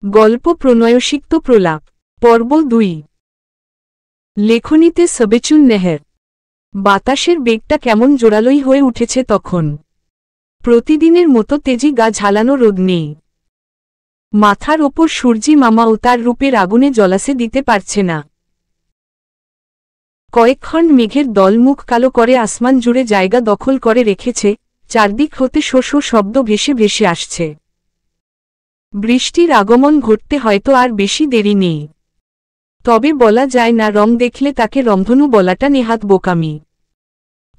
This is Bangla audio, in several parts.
গল্প প্রণয়সিক্ত প্রলাপ পর্ব ২ লেখনীতে সবেচুন নেহের। বাতাসের বেগটা কেমন জোরালোই হয়ে উঠেছে তখন। প্রতিদিনের মতো তেজি গা ঝালানো রোদ নেই। মাথার ওপর সূর্যি মামা ও তার রূপের আগুনে জ্বলাসে দিতে পারছে না। কয়েকখণ্ড মেঘের দল মুখ কালো করে আসমান জুড়ে জায়গা দখল করে রেখেছে, চারদিক হতে শো শো শব্দ ভেসে ভেসে আসছে। বৃষ্টির আগমন ঘটতে হয়তো আর বেশি দেরি নেই। তবে বলা যায় না, রং দেখলে তাকে রংধনু বলাটা নেহাত বোকামি।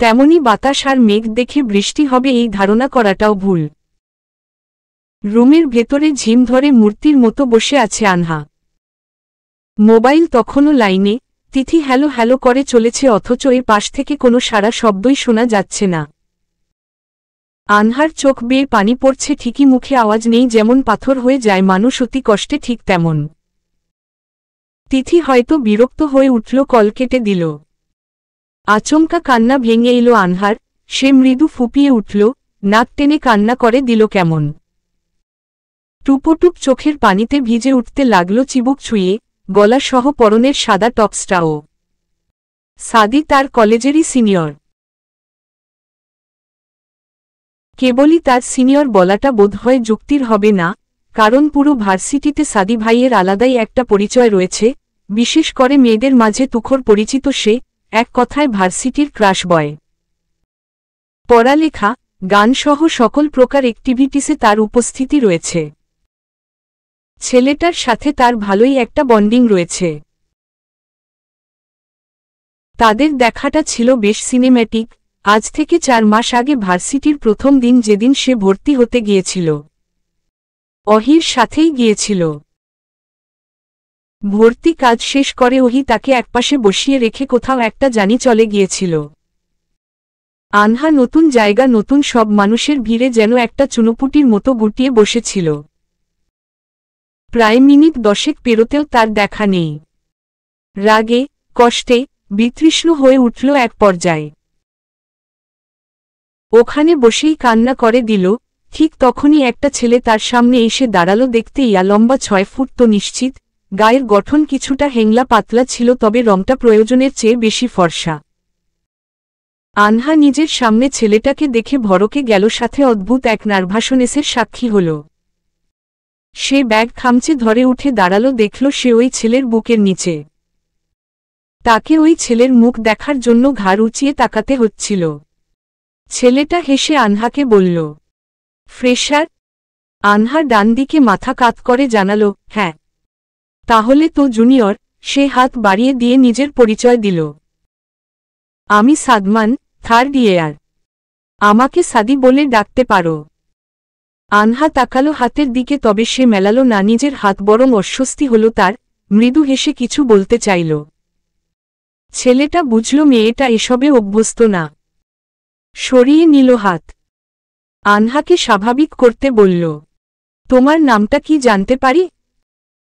তেমনি বাতাস আর মেঘ দেখে বৃষ্টি হবে এই ধারণা করাটাও ভুল। রুমের ভেতরে ঝিম ধরে মূর্তির মতো বসে আছে আনহা। মোবাইল তখনও লাইনে, তিথি হ্যালো হ্যালো করে চলেছে, অথচ এর পাশ থেকে কোনো সারা শব্দই শোনা যাচ্ছে না। আনহার চোখ বেয়ে পানি পড়ছে ঠিকই, মুখে আওয়াজ নেই, যেমন পাথর হয়ে যায় মানুষ অতি কষ্টে, ঠিক তেমন। তিথি হয়তো বিরক্ত হয়ে উঠল, কল কেটে দিল। আচমকা কান্না ভেঙে এলো আনহার, সে মৃদু ফুপিয়ে উঠল, নাক টেনে কান্না করে দিল কেমন। টুপোটুপ চোখের পানিতে ভিজে উঠতে লাগল চিবুক ছুঁয়ে, গলা সহ পরনের সাদা টপসটাও। সাদি তার কলেজেরই সিনিয়র। কেবলই তার সিনিয়র বলাটা বোধহয় যুক্তির হবে না, কারণ পুরো ভার্সিটিতে সাদি ভাইয়ের আলাদাই একটা পরিচয় রয়েছে, বিশেষ করে মেয়েদের মাঝে তুখর পরিচিত সে, এক কথায় ভার্সিটির ক্রাশ বয়। পড়ালেখা, গানসহ সকল প্রকার অ্যাক্টিভিটিসে তার উপস্থিতি রয়েছে। ছেলেটার সাথে তার ভালোই একটা বন্ডিং রয়েছে। তাদের দেখাটা ছিল বেশ সিনেম্যাটিক। আজ থেকে ৪ মাস আগে ভার্সিটির প্রথম দিন, যেদিন সে ভর্তি হতে গিয়েছিল। অহির সাথেই গিয়েছিল। ভর্তি কাজ শেষ করে অহি তাকে একপাশে বসিয়ে রেখে কোথাও একটা জানি চলে গিয়েছিল। আনহা নতুন জায়গা, নতুন সব মানুষের ভিড়ে যেন একটা চুনোপুটির মতো গুটিয়ে বসেছিল। প্রায় মিনিট 10 পেরোতেও তার দেখা নেই। রাগে, কষ্টে বিতৃষ্ণ হয়ে উঠল এক পর্যায়ে। ওখানে বসেই কান্না করে দিল। ঠিক তখনই একটা ছেলে তার সামনে এসে দাঁড়ালো। দেখতে ইয়া লম্বা 6 ফুট তো নিশ্চিত, গায়ের গঠন কিছুটা হেংলা পাতলা ছিল, তবে রংটা প্রয়োজনের চেয়ে বেশি ফর্সা। আনহা নিজের সামনে ছেলেটাকে দেখে ভড়কে গেল, সাথে অদ্ভুত এক নার্ভাসনেসের সাক্ষী হল। সে ব্যাগ খামচে ধরে উঠে দাঁড়ালো, দেখল সে ওই ছেলের বুকের নিচে। তাকে ওই ছেলের মুখ দেখার জন্য ঘাড় উঁচিয়ে তাকাতে হচ্ছিল। ছেলেটা হেসে আনহাকে বলল, ফ্রেশার? আনহা ডান দিকে মাথা কাত করে জানালো, হ্যাঁ। তাহলে তো জুনিয়র। সে হাত বাড়িয়ে দিয়ে নিজের পরিচয় দিল। আমি সাদমান, 3rd ইয়ার। আমাকে সাদি বলে ডাকতে পারো। আনহা তাকালো হাতের দিকে, তবে সে মেলালো না নিজের হাত, বরং অস্বস্তি হল তার। মৃদু হেসে কিছু বলতে চাইল। ছেলেটা বুঝল মেয়েটা এসবে অভ্যস্ত না। সরিয়ে নিল হাত। আনহাকে স্বাভাবিক করতে বলল, তোমার নামটা কি জানতে পারি?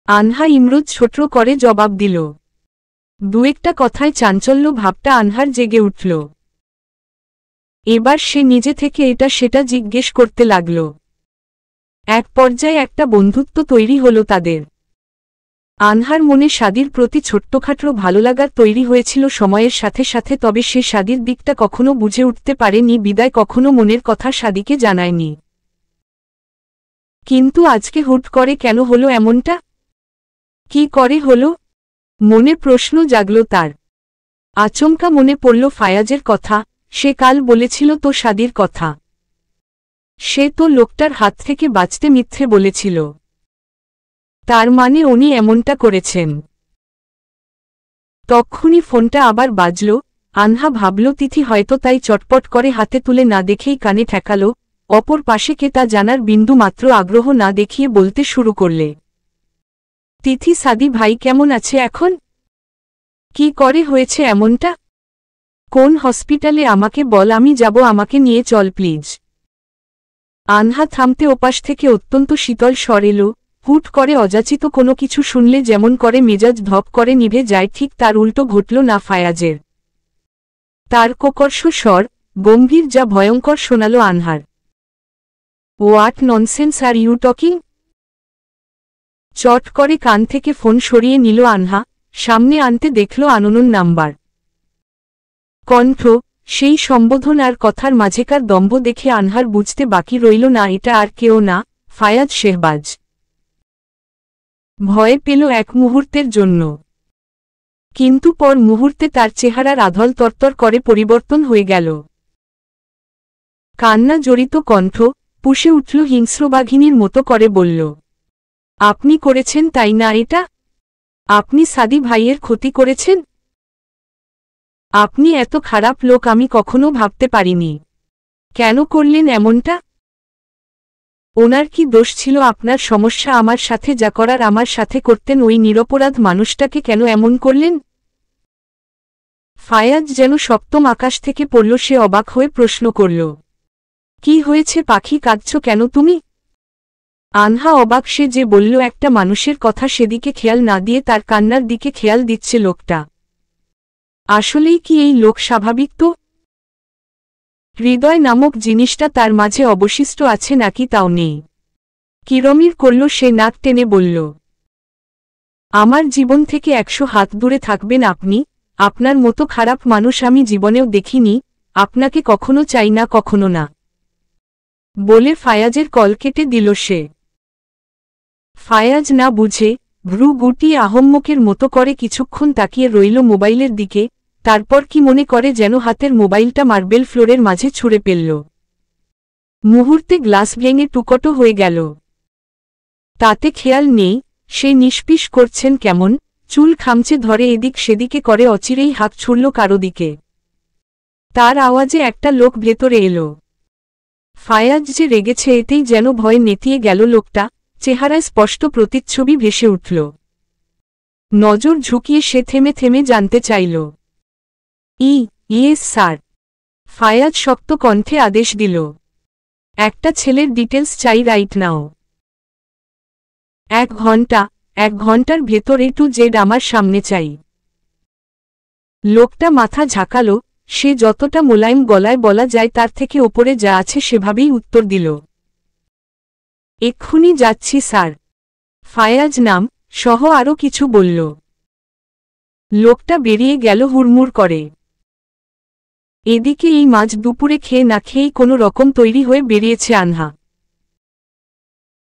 আনহা ইমরুদ ছোট করে জবাব দিল। দু-একটা কথায় চাঞ্চল্য ভাবটা আনহার জেগে উঠল। এবার সে নিজে থেকে এটা সেটা জিজ্ঞেস করতে লাগল। এক পর্যায়ে একটা বন্ধুত্ব তৈরি হলো তাদের। আনহার মনে সাদির প্রতি ছোট্টখাটো ভালোলাগার তৈরি হয়েছিল সময়ের সাথে সাথে, তবে সে সাদির দিকটা কখনো বুঝে উঠতে পারেনি, বিদায় কখনো মনের কথা সাদিকে জানায়নি। কিন্তু আজকে হুট করে কেন হলো এমনটা? কি করে হলো? মনে প্রশ্ন জাগল তার। আচমকা মনে পড়ল ফায়াজের কথা। সে কাল বলেছিল তো সাদির কথা। সে তো লোকটার হাত থেকে বাঁচতে মিথ্যে বলেছিল। তার মানে উনি এমনটা করেছেন। তক্ষুনি ফোনটা আবার বাজল। আনহা ভাবল তিথি হয়তো, তাই চটপট করে হাতে তুলে না দেখেই কানে ঠেকাল। অপর পাশে কে তা জানার বিন্দু মাত্র আগ্রহ না দেখিয়ে বলতে শুরু করলে, তিথি, সাদি ভাই কেমন আছে এখন? কি করে হয়েছে এমনটা? কোন হসপিটালে আমাকে বল, আমি যাব, আমাকে নিয়ে চল প্লিজ। আনহা থামতে ওপাশ থেকে অত্যন্ত শীতল স্বর এলো। হুট করে অযাচিত কোনো কিছু শুনলে যেমন করে মেজাজ ধপ করে নিভে যায়, ঠিক তার উল্টো ঘটল না ফায়াজের। তার কোকর্ষ স্বর, গম্ভীর, যা ভয়ঙ্কর শোনাল আনহার। What nonsense are you talking? চট করে কান থেকে ফোন সরিয়ে নিল আনহা, সামনে আনতে দেখল আননোন নাম্বার। কণ্ঠ, সেই সম্বোধন আর কথার মাঝেকার দম্ভ দেখে আনহার বুঝতে বাকি রইল না এটা আর কেউ না, ফায়াজ শেহবাজ। ভয় পেল এক মুহূর্তের জন্য, কিন্তু পর মুহূর্তে তার চেহারার আধল তরতর করে পরিবর্তন হয়ে গেল। কান্না জড়িত কণ্ঠ, পুষে উঠল হিংস্রবাঘিনীর মতো করে বলল, আপনি করেছেন তাই না এটা? আপনি সাদি ভাইয়ের ক্ষতি করেছেন? আপনি এত খারাপ লোক আমি কখনো ভাবতে পারিনি। কেন করলেন এমনটা? ওনার কি দোষ ছিল? আপনার সমস্যা আমার সাথে যা করার আমার সাথে করতেন। ওই নিরপরাধ মানুষটাকে কেন এমন করলেন? ফায়াজ যেন সপ্তম আকাশ থেকে পড়ল। সে অবাক হয়ে প্রশ্ন করল, কি হয়েছে পাখি, কাঁদছ কেন তুমি? আনহা অবাক, সে যে বলল একটা মানুষের কথা সেদিকে খেয়াল না দিয়ে তার কান্নার দিকে খেয়াল দিচ্ছে লোকটা। আসলেই কি এই লোক স্বাভাবিক? তো হৃদয় নামক জিনিসটা তার মাঝে অবশিষ্ট আছে নাকি তাও নেই। কিরমির করল সে, নাক টেনে বলল, আমার জীবন থেকে 100 হাত দূরে থাকবেন আপনি। আপনার মতো খারাপ মানুষ আমি জীবনেও দেখিনি, আপনাকে কখনো চাই না, কখনো না, বলে ফায়াজের কল কেটে দিল সে। ফায়াজ না বুঝে ভ্রু গুটিয়ে আহম্মকের মতো করে কিছুক্ষণ তাকিয়ে রইল মোবাইলের দিকে, তারপর কি মনে করে যেন হাতের মোবাইলটা মার্বেল ফ্লোরের মাঝে ছুঁড়ে ফেলল। মুহূর্তে গ্লাস ভেঙে টুকটো হয়ে গেল। তাতে খেয়াল নেই সে নিষ্পিস করছেন কেমন, চুল খামচে ধরে এদিক সেদিকে করে অচিরেই হাত ছুড়ল কারো দিকে। তার আওয়াজে একটা লোক ভেতরে এলো। ফায়াজ যে রেগেছে এতেই যেন ভয়ে নেতিয়ে গেল লোকটা, চেহারায় স্পষ্ট প্রতিচ্ছবি ভেসে উঠল। নজর ঝুঁকিয়ে সে থেমে থেমে জানতে চাইল, ইয়েস স্যার। ফায়াজ শক্ত কণ্ঠে আদেশ দিল, একটা ছেলের ডিটেলস চাই রাইট নাও। 1 ঘন্টার ভেতর A to Z আমার সামনে চাই। লোকটা মাথা ঝাঁকালো, সে যতটা মোলায়েম গলায় বলা যায় তার থেকে ওপরে যা আছে সেভাবেই উত্তর দিল, এক্ষুনি যাচ্ছি স্যার। ফায়াজ নাম সহ আরও কিছু বলল। লোকটা বেরিয়ে গেল হুড়মুড় করে। এদিকে এই মাঝ দুপুরে খেয়ে না খেয়েই কোনো রকম তৈরি হয়ে বেরিয়েছে আনহা।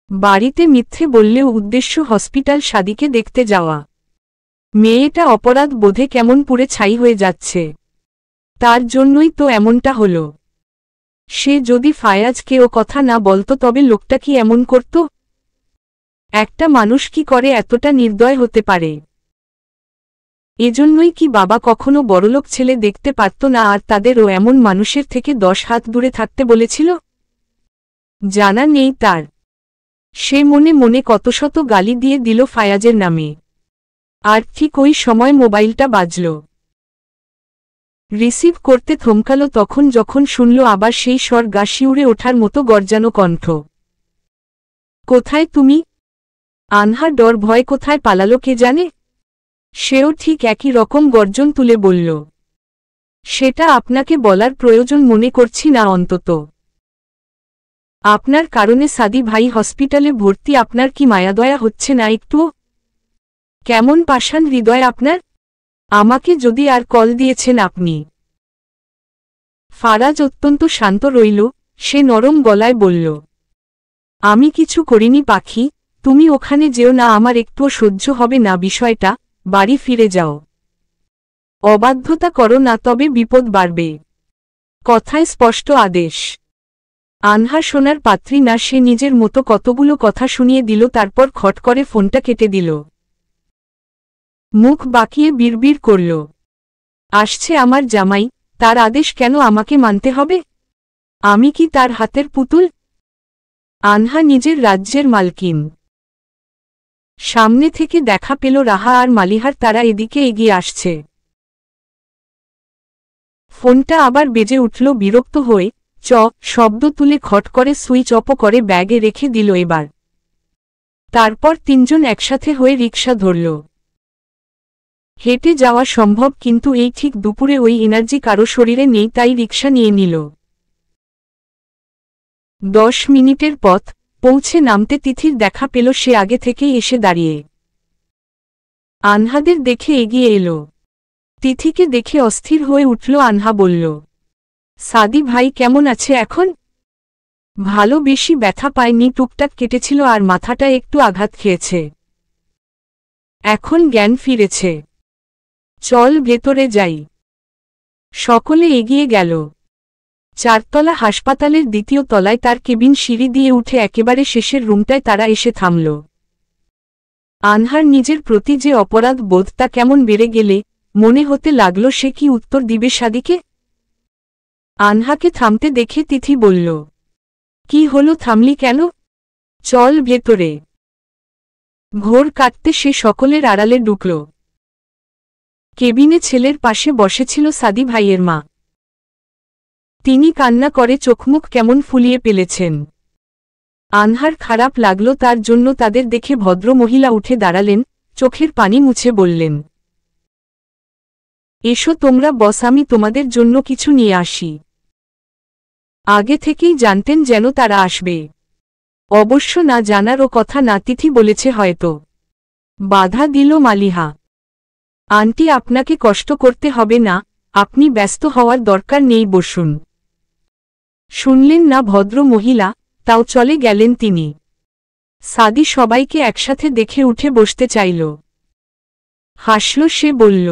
বাড়িতে মিথ্যে বললেও উদ্দেশ্য হসপিটাল সাদিকে দেখতে যাওয়া। মেয়েটা অপরাধ বোধে কেমন পুড়ে ছাই হয়ে যাচ্ছে, তার জন্যই তো এমনটা হলো। সে যদি ফায়াজকে ও কথা না বলতো তবে লোকটা কি এমন করত? একটা মানুষ কি করে এতটা নির্দয় হতে পারে? এজন্যই কি বাবা কখনো বড়লোক ছেলে দেখতে পারত না আর তাদেরও এমন মানুষের থেকে 10 হাত দূরে থাকতে বলেছিল? জানা নেই তার। সে মনে মনে কত শত গালি দিয়ে দিল ফায়াজের নামে। আর ঠিক ওই সময় মোবাইলটা বাজল। রিসিভ করতে থমকালো তখন যখন শুনল আবার সেই স্বর, গা শিউরে ওঠার মতো গর্জানো কণ্ঠ, কোথায় তুমি? আনহা ডর ভয় কোথায় পালালো কে জানে। সেও ঠিক একই রকম গর্জন তুলে বলল, সেটা আপনাকে বলার প্রয়োজন মনে করছি না অন্তত। আপনার কারণে সাদি ভাই হসপিটালে ভর্তি, আপনার কি মায়াদয়া হচ্ছে না একটুও? কেমন পাষাণ হৃদয় আপনার! আমাকে যদি আর কল দিয়েছেন আপনি। ফারাজ অত্যন্ত শান্ত রইল, সে নরম গলায় বলল, আমি কিছু করিনি পাখি, তুমি ওখানে যেও না, আমার একটুও সহ্য হবে না বিষয়টা, বাড়ি ফিরে যাও। অবাধ্যতা করো না, তবে বিপদ বাড়বে। কথায় স্পষ্ট আদেশ। আনহা সোনার পাত্রী না, সে নিজের মতো কতগুলো কথা শুনিয়ে দিল, তারপর খট করে ফোনটা কেটে দিল। মুখ বাঁকিয়ে বিড়বিড় করল, আসছে আমার জামাই, তার আদেশ কেন আমাকে মানতে হবে? আমি কি তার হাতের পুতুল? আনহা নিজের রাজ্যের মালকিন। সামনে থেকে দেখা পেল রাহা আর মালিহার, তারা এদিকে এগিয়ে আসছে। ফোনটা আবার বেজে উঠল বিরক্ত হয়ে, শব্দ তুলে খট করে সুইচ অফ করে ব্যাগে রেখে দিল এবার। তারপর তিনজন একসাথে হয়ে রিকশা ধরল। হেঁটে যাওয়া সম্ভব, কিন্তু এই ঠিক দুপুরে ওই এনার্জি কারো শরীরে নেই, তাই রিকশা নিয়ে নিল। 10 মিনিটের পথ, পৌঁছে নামতে তিথির দেখা পেল, সে আগে থেকেই এসে দাঁড়িয়ে আনহাদের দেখে এগিয়ে এলো। তিথিকে দেখে অস্থির হয়ে উঠল। আনহা বলল, সাদি ভাই কেমন আছে এখন? ভালো, বেশি ব্যথা পায়নি, টুকটাক কেটেছিল আর মাথাটা একটু আঘাত খেয়েছে। এখন জ্ঞান ফিরেছে। চল ভেতরে যাই। সকলে এগিয়ে গেল। 4 তলা হাসপাতালের 2য় তলায় তার কেবিন, সিঁড়ি দিয়ে উঠে একেবারে শেষের রুমটায় তারা এসে থামল। আনহার নিজের প্রতি যে অপরাধ বোধ তা কেমন বেড়ে গেলে মনে হতে লাগল। সে কি উত্তর দিবে সাদিকে? আনহাকে থামতে দেখে তিথি বলল, কি হলো, থামলি কেন? চল ভেতরে। ঘোর কাটতে সে সকলের আড়ালে ঢুকল। কেবিনে ছেলের পাশে বসেছিল সাদি ভাইয়ের মা। তিনি কান্না করে চোখমুখ কেমন ফুলিয়ে ফেলেছেন। আনহার খারাপ লাগলো তার জন্য। তাদের দেখে ভদ্র মহিলা উঠে দাঁড়ালেন, চোখের পানি মুছে বললেন, এসো তোমরা বস, আমি তোমাদের জন্য কিছু নিয়ে আসি। আগে থেকেই জানতেন যেন তারা আসবে? অবশ্য না জানারও কথা না, তিথি বলেছে হয়তো। বাধা দিল মালিহা। আন্টি, আপনাকে কষ্ট করতে হবে না, আপনি ব্যস্ত হওয়ার দরকার নেই, বসুন। শুনলেন না ভদ্র মহিলা, তাও চলে গেলেন তিনি। সাদি সবাইকে একসাথে দেখে উঠে বসতে চাইল। হাসল সে, বলল,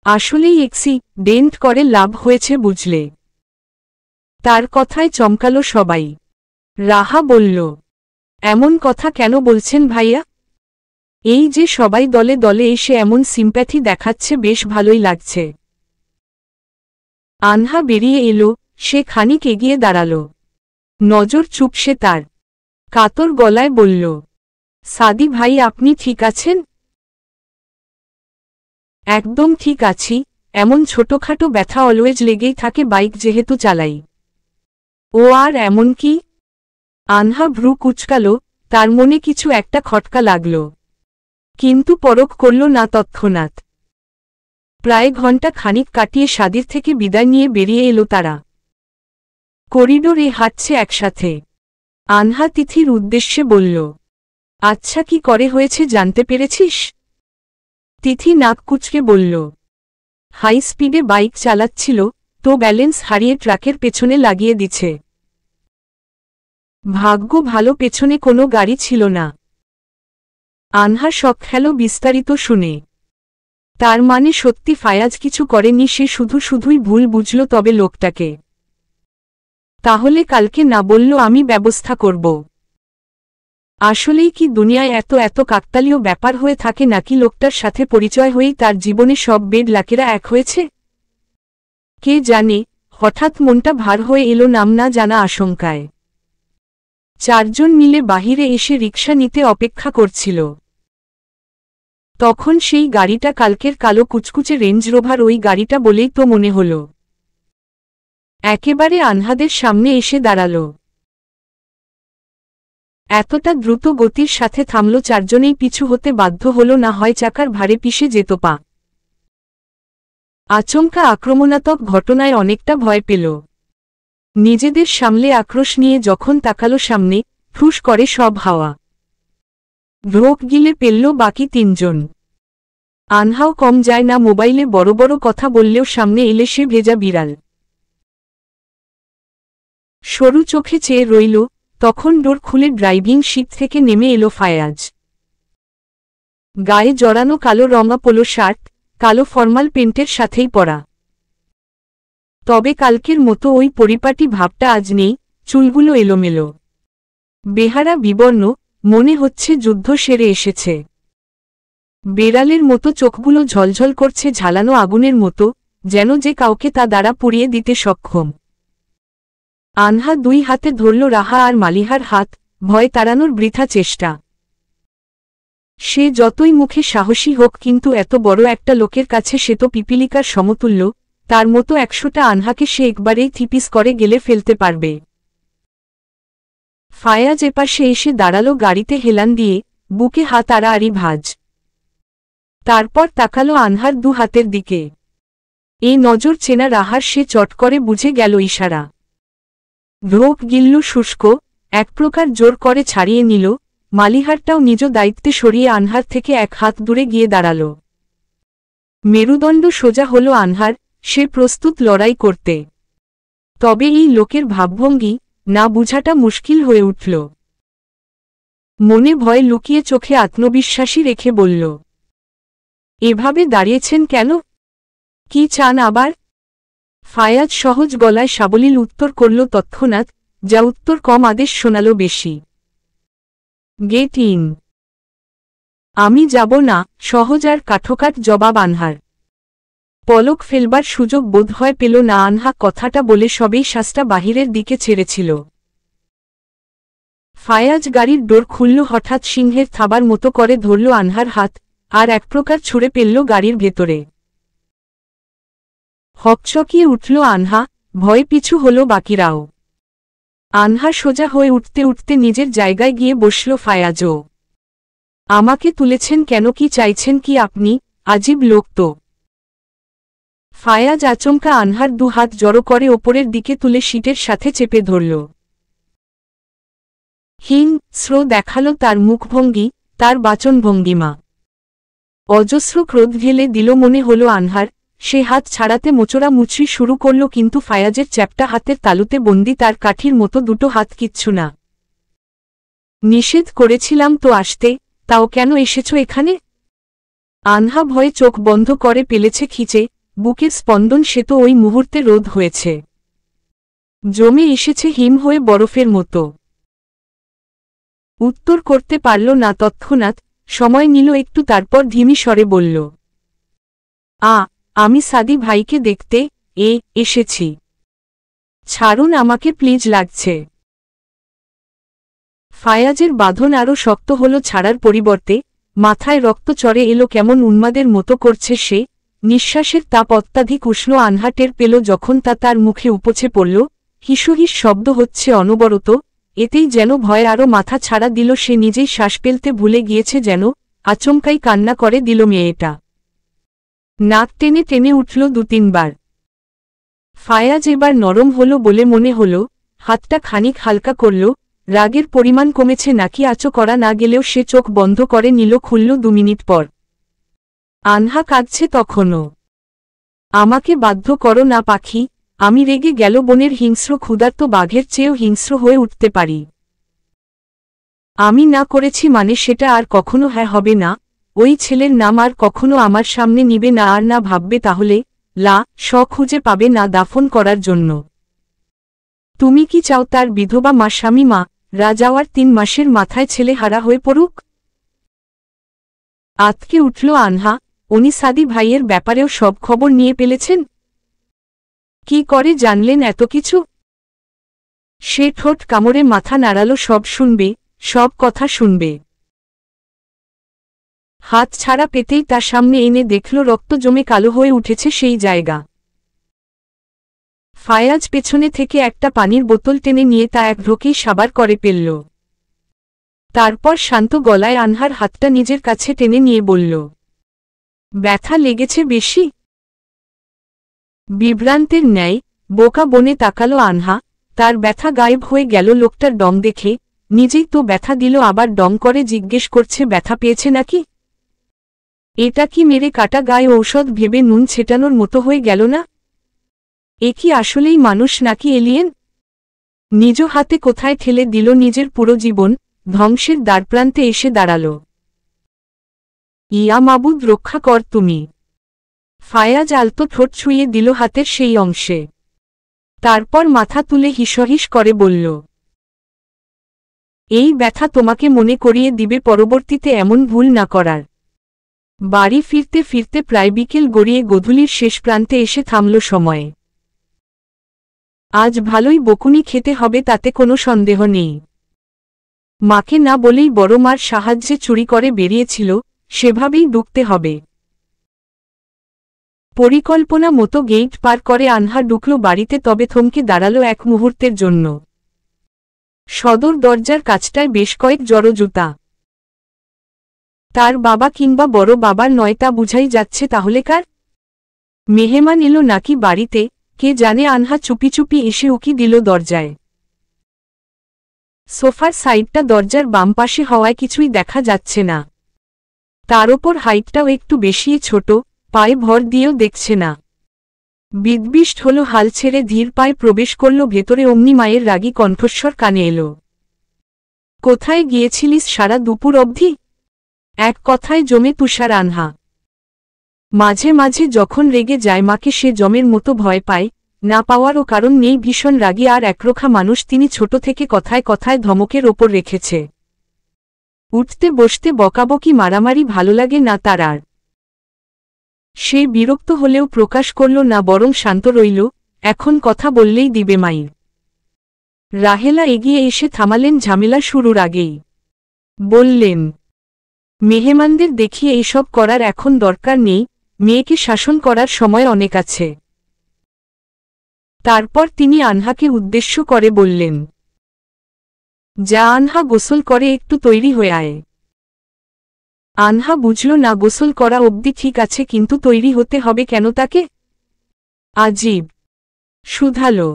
আসলেই অ্যাক্সিডেন্ট করে লাভ হয়েছে বুঝলে। তার কথায় চমকালো সবাই। রাহা বলল, এমন কথা কেন বলছেন ভাইয়া? এই যে সবাই দলে দলে এসে এমন সিম্প্যাথি দেখাচ্ছে, বেশ ভালোই লাগছে। আনহা বেরিয়ে এলো। সে খানিক এগিয়ে দাঁড়াল। নজর চুপসে তার। কাতর গলায় বলল, সাদি ভাই আপনি ঠিক আছেন? একদম ঠিক আছি। এমন ছোটখাটো ব্যথা অলওয়েজ লেগেই থাকে, বাইক যেহেতু চালাই। ও আর এমন কি? আনহা ভ্রু কুচকাল। তার মনে কিছু একটা খটকা লাগল, কিন্তু পরখ করল না তৎক্ষণাৎ। প্রায় ঘণ্টা খানিক কাটিয়ে সাদির থেকে বিদায় নিয়ে বেরিয়ে এলো তারা। করিডোরে হাঁটছে একসাথে। আনহা তিথির উদ্দেশ্যে বলল, আচ্ছা, কি করে হয়েছে জানতে পেরেছিস? তিথি নাক কুচকে বলল, হাই স্পিডে বাইক চালাচ্ছিল তো ব্যালেন্স হারিয়ে ট্রাকের পেছনে লাগিয়ে দিছে। ভাগ্য ভালো পেছনে কোনো গাড়ি ছিল না। আনহা শক খেল বিস্তারিত শুনে। তার মানে সত্যি ফায়াজ কিছু করেনি, সে শুধুই ভুল বুঝল। তবে লোকটাকে তাহলে কালকে না বলল আমি ব্যবস্থা করব? আসলেই কি দুনিয়ায় এত কাকতালীয় ব্যাপার হয়ে থাকে, নাকি লোকটার সাথে পরিচয় হয়েই তার জীবনে সব বেড লাকেরা এক হয়েছে? কে জানে। হঠাৎ মনটা ভার হয়ে এলো নাম না জানা আশঙ্কায়। 4 জন মিলে বাহিরে এসে রিকশা নিতে অপেক্ষা করছিল। তখন সেই গাড়িটা কালকের কালো কুচকুচে রেঞ্জ রোভার, ওই গাড়িটা বলেই তো মনে হল। একেবারে আনহাদের সামনে এসে দাঁড়াল। এতটা দ্রুত গতির সাথে থামল, 4 জনেই পিছু হতে বাধ্য হল, না হয় চাকার ভারে পিষে যেত পা। আচমকা আক্রমণাত্মক ঘটনায় অনেকটা ভয় পেল। নিজেদের সামলে আক্রোশ নিয়ে যখন তাকালো সামনে, ফুস করে সব হাওয়া। ঢোক গিলে পেলল বাকি 3 জন। আনহাও কম যায় না, মোবাইলে বড় বড় কথা বললেও সামনে এলে সে ভেজা বিড়াল। সরু চোখে চেয়ে রইল। তখন ডোর খুলে ড্রাইভিং সিট থেকে নেমে এলো ফায়াজ। গায়ে জড়ানো কালো রঙা পোলো শার্ট, কালো ফর্মাল প্যান্টের সাথেই পরা। তবে কালকের মতো ওই পরিপাটি ভাবটা আজ নেই, চুলগুলো এলোমেলো, বেহারা বিবর্ণ, মনে হচ্ছে যুদ্ধ সেরে এসেছে। বেড়ালের মতো চোখগুলো ঝলঝল করছে ঝালানো আগুনের মতো, যেন যে কাউকে তা দ্বারা পুড়িয়ে দিতে সক্ষম। আনহা 2 হাতে ধরল রাহা আর মালিহার হাত, ভয় তাড়ানোর বৃথা চেষ্টা। সে যতই মুখে সাহসী হোক, কিন্তু এত বড় একটা লোকের কাছে সে তো পিপিলিকার সমতুল্য। তার মতো 100টা আনহাকে সে একবারেই থিপিস করে গেলে ফেলতে পারবে। ফায়াজ এপাশে এসে দাঁড়ালো গাড়িতে হেলান দিয়ে, বুকে হাত আড়াআড়ি ভাঁজ। তারপর তাকালো আনহার 2 হাতের দিকে। এই নজর চেনা রাহার, সে চট করে বুঝে গেল ইশারা। ঢোক গিলল শুষ্ক, এক প্রকার জোর করে ছাড়িয়ে নিল। মালিহারটাও নিজ দায়িত্বে সরিয়ে আনহার থেকে এক হাত দূরে গিয়ে দাঁড়াল। মেরুদণ্ড সোজা হল আনহার, সে প্রস্তুত লড়াই করতে। তবে এই লোকের ভাবভঙ্গি না বুঝাটা মুশকিল হয়ে উঠল। মনে ভয় লুকিয়ে চোখে আত্মবিশ্বাসী রেখে বলল, এভাবে দাঁড়িয়েছেন কেন? কি চান আবার? ফায়াজ সহজ গলায় সাবলীল উত্তর করল তৎক্ষণাৎ, যা উত্তর কম আদেশ শোনাল বেশি। Get in. আমি যাব না, সহজ আর কাঠোকাঠ জবাব আনহার। পলক ফেলবার সুযোগ বোধহয় পেল না আনহা, কথাটা বলে সবেই শ্বাসটা বাহিরের দিকে ছেড়েছিল। ফায়াজ গাড়ির ডোর খুলল, হঠাৎ সিংহের থাবার মতো করে ধরল আনহার হাত, আর এক প্রকার ছুঁড়ে ফেলল গাড়ির ভেতরে। হকচকিয়ে উঠল আনহা, ভয়ে পিছু হল বাকিরাও। আনহা সোজা হয়ে উঠতে উঠতে নিজের জায়গায় গিয়ে বসল। ফায়াজও। আমাকে তুলেছেন কেন? কি চাইছেন কি আপনি? আজীব লোক তো। ফায়াজ আচমকা আনহার দু হাত জড়ো করে ওপরের দিকে তুলে সিটের সাথে চেপে ধরল। হিংস্র দেখাল তার মুখভঙ্গি, তার বাচনভঙ্গিমা। অজস্র ক্রোধ ঢেলে দিল মনে হল আনহার। সে হাত ছাড়াতে মোচড়া মুচড়ি শুরু করল, কিন্তু ফায়াজের চ্যাপ্টা হাতের তালুতে বন্দি তার কাঠির মতো দুটো হাত কিচ্ছু না। নিষেধ করেছিলাম তো আসতে, তাও কেন এসেছ এখানে? আনহা ভয়ে চোখ বন্ধ করে পেলেছে খিচে, বুকের স্পন্দন সে তো ওই মুহূর্তে রোধ হয়েছে, জমে এসেছে হিম হয়ে বরফের মতো। উত্তর করতে পারল না তৎক্ষণাৎ, সময় নিল একটু, তারপর ধিমি স্বরে বলল, আমি সাদি ভাইকে দেখতে এসেছি। ছাড়ুন আমাকে প্লিজ, লাগছে। ফায়াজের বাঁধন আরও শক্ত হল ছাড়ার পরিবর্তে, মাথায় রক্ত চড়ে এলো, কেমন উন্মাদের মতো করছে সে। নিঃশ্বাসের তাপ অত্যাধিক উষ্ণ আনহা টের পেল যখন তা তার মুখে উপচে পড়ল। হিসুহিস শব্দ হচ্ছে অনবরত, এতেই যেন ভয় আরও মাথা ছাড়া দিল। সে নিজেই শ্বাস ফেলতে ভুলে গিয়েছে যেন। আচমকাই কান্না করে দিল মেয়েটা। নাক টেনে টেনে উঠল দু তিনবার। ফায়াজ এবার নরম হল বলে মনে হল, হাতটা খানিক হালকা করল। রাগের পরিমাণ কমেছে নাকি আঁচো করা না গেলেও সে চোখ বন্ধ করে নিল, খুলল 2 মিনিট পর। আনহা কাঁদছে তখনও। আমাকে বাধ্য করো না পাখি, আমি রেগে গেল বনের হিংস্র ক্ষুধার্ত বাঘের চেয়েও হিংস্র হয়ে উঠতে পারি। আমি না করেছি মানে সেটা আর কখনো হবে না। ওই ছেলের নাম আর কখনো আমার সামনে নিবে না, আর না ভাববে তাহলে খুঁজে পাবে না দাফন করার জন্য। তুমি কি চাও তার বিধবা মা স্বামী যাওয়ার 3 মাসের মাথায় ছেলে হারা হয়ে পড়ুক? আতকে উঠল আনহা। উনি সাদি ভাইয়ের ব্যাপারেও সব খবর নিয়ে ফেলেছেন? কি করে জানলেন এত কিছু? সে ঠোঁট কামড়ে মাথা নাড়ালো। সব শুনবে, সব কথা শুনবে। হাত ছাড়া পেতেই তার সামনে এনে দেখল রক্ত জমে কালো হয়ে উঠেছে সেই জায়গা। ফায়াজ পেছনে থেকে একটা পানির বোতল টেনে নিয়ে তা এক ঢোকেই সাবার করে ফেলল। তারপর শান্ত গলায় আনহার হাতটা নিজের কাছে টেনে নিয়ে বলল, ব্যথা লেগেছে বেশি? বিভ্রান্তের ন্যায় বোকা বনে তাকালো আনহা। তার ব্যথা গায়েব হয়ে গেল লোকটার ডং দেখে। নিজেই তো ব্যথা দিল, আবার ডং করে জিজ্ঞেস করছে ব্যথা পেয়েছে নাকি? এটা কি মেরে কাটা গায়ে ঔষধ ভেবে নুন ছেটানোর মতো হয়ে গেল না? এ কি আসলেই মানুষ নাকি এলিয়েন? নিজ হাতে কোথায় ঠেলে দিল নিজের পুরো জীবন, ধ্বংসের দ্বারপ্রান্তে এসে দাঁড়াল। ইয়া মাবুদ, রক্ষা কর তুমি। ফায়াজ আলতো ঠোঁট ছুঁয়ে দিল হাতের সেই অংশে। তারপর মাথা তুলে হিসহিস করে বলল, এই ব্যথা তোমাকে মনে করিয়ে দিবে পরবর্তীতে এমন ভুল না করার। বাড়ি ফিরতে ফিরতে প্রায় বিকেল গড়িয়ে গোধূলির শেষ প্রান্তে এসে থামল সময়ে। আজ ভালোই বকুনি খেতে হবে, তাতে কোনো সন্দেহ নেই। মাকে না বলেই বড় মার সাহায্যে চুরি করে বেরিয়েছিল, সেভাবেই ঢুকতে হবে। পরিকল্পনা মতো গেট পার করে আনহা ঢুকল বাড়িতে, তবে থমকে দাঁড়াল এক মুহূর্তের জন্য। সদর দরজার কাছটায় বেশ কয়েক জড়ো জুতা। তার বাবা কিংবা বড় বাবার নয় তা বুঝাই যাচ্ছে, তাহলে কার? মেহমান এলো নাকি বাড়িতে কে জানে। আনহা চুপি চুপি এসে উকি দিল দরজায়। সোফার সাইডটা দরজার বাম পাশে হওয়ায় কিছুই দেখা যাচ্ছে না। তার ওপর হাইটটাও একটু বেশি ছোট, পায়ে ভর দিয়েও দেখছে না। বিদ্বিষ্ট হল, হাল ছেড়ে ধীর পায়ে প্রবেশ করল ভেতরে। অমনি মায়ের রাগী কণ্ঠস্বর কানে এলো। কোথায় গিয়েছিলিস সারা দুপুর অবধি? এক কথায় জমে তুষার আনহা। মাঝে মাঝে যখন রেগে যায় মাকে সে জমের মতো ভয় পায়, না পাওয়ারও কারণ নেই। ভীষণ রাগী আর একরোখা মানুষ তিনি, ছোট থেকে কথায় কথায় ধমকের ওপর রেখেছে। উঠতে বসতে বকাবকি মারামারি ভালো লাগে না তার আর। সে বিরক্ত হলেও প্রকাশ করল না, বরং শান্ত রইল। এখন কথা বললেই দিবে মাইর। রাহেলা এগিয়ে এসে থামালেন ঝামেলা শুরুর আগেই। বললেন, মেহমানদের দেখিয়ে এইসব করার এখন দরকার নেই, মেয়েকে শাসন করার সময় অনেক আছে। তারপর তিনি আনহাকে উদ্দেশ্য করে বললেন, যা আনহা, গোসল করে একটু তৈরি হয়ে আয়। আনহা বুঝল না, গোসল করা অবধি ঠিক আছে, কিন্তু তৈরি হতে হবে কেন তাকে? আজীব, শুধালো।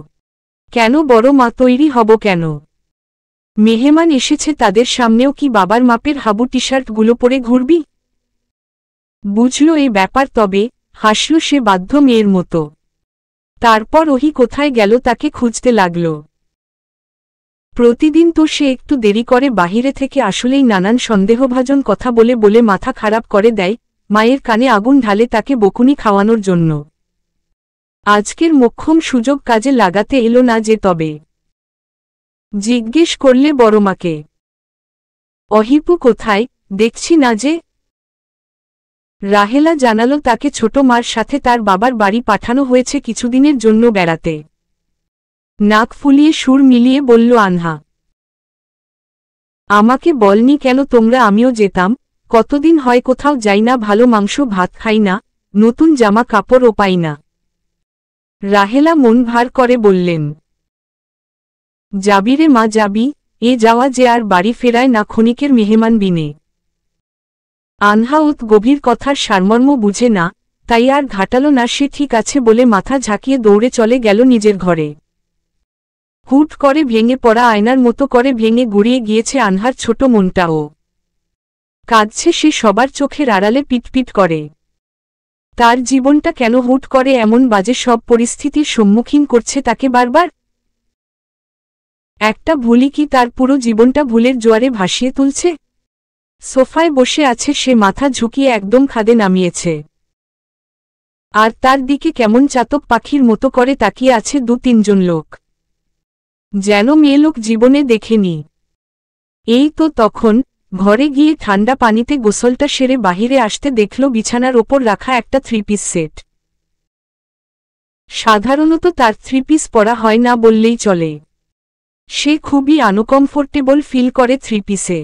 কেন বড় মা, তৈরি হব কেন? মেহমান এসেছে, তাদের সামনেও কি বাবার মাপের হাবু টি শার্টগুলো পরে ঘুরবি? বুঝল এই ব্যাপার, তবে হাসল সে বাধ্য মেয়ের মতো। তারপর ওহি কোথায় গেল তাকে খুঁজতে লাগল। প্রতিদিন তো সে একটু দেরি করে বাহিরে থেকে, আসলেই নানান সন্দেহভাজন কথা বলে বলে মাথা খারাপ করে দেয়। মায়ের কানে আগুন ঢালে তাকে বকুনি খাওয়ানোর জন্য। আজকের মোক্ষম সুযোগ কাজে লাগাতে এলো না যে? তবে জিজ্ঞেস করলে বড়মাকে, অহিপু কোথায়, দেখছি না যে? রাহেলা জানালো তাকে ছোট মার সাথে তার বাবার বাড়ি পাঠানো হয়েছে কিছুদিনের জন্য বেড়াতে। নাক ফুলিয়ে সুর মিলিয়ে বলল আনহা। আমাকে বলনি কেন তোমরা? আমিও যেতাম। কতদিন হয় কোথাও যাই না, ভালো মাংস ভাত খাই না, নতুন জামা কাপড়ও পাই না। রাহেলা মন ভার করে বললেন, যাবি রে মা যাবি, এ যাওয়া যে আর বাড়ি ফেরায় না ক্ষণিকের মেহমান বিনে। আনহা গভীর কথার সারমর্ম বুঝে না, তাই আর ঘাটালো না। সে ঠিক আছে বলে মাথা ঝাঁকিয়ে দৌড়ে চলে গেল নিজের ঘরে। হুট করে ভেঙে পড়া আয়নার মতো করে ভেঙে গুড়িয়ে গিয়েছে আনহার ছোট মনটাও। কাঁদছে সে, সবার চোখের আড়ালে পিটপিট করে। তার জীবনটা কেন হুট করে এমন বাজে সব পরিস্থিতির সম্মুখীন করছে তাকে বারবার? একটা ভুলই কি তার পুরো জীবনটা ভুলের জোয়ারে ভাসিয়ে তুলছে? সোফায় বসে আছে সে, মাথা ঝুঁকিয়ে একদম খাদে নামিয়েছে। আর তার দিকে কেমন চাতক পাখির মতো করে তাকিয়ে আছে দু তিনজন লোক, যেন মেয়েলোক জীবনে দেখেনি। এই তো তখন ঘরে গিয়ে ঠান্ডা পানিতে গোসলটা সেরে বাহিরে আসতে দেখল বিছানার ওপর রাখা একটা থ্রি পিস সেট। সাধারণত তার থ্রি পিস পরা হয় না বললেই চলে। সে খুবই আনকমফোর্টেবল ফিল করে থ্রি পিসে।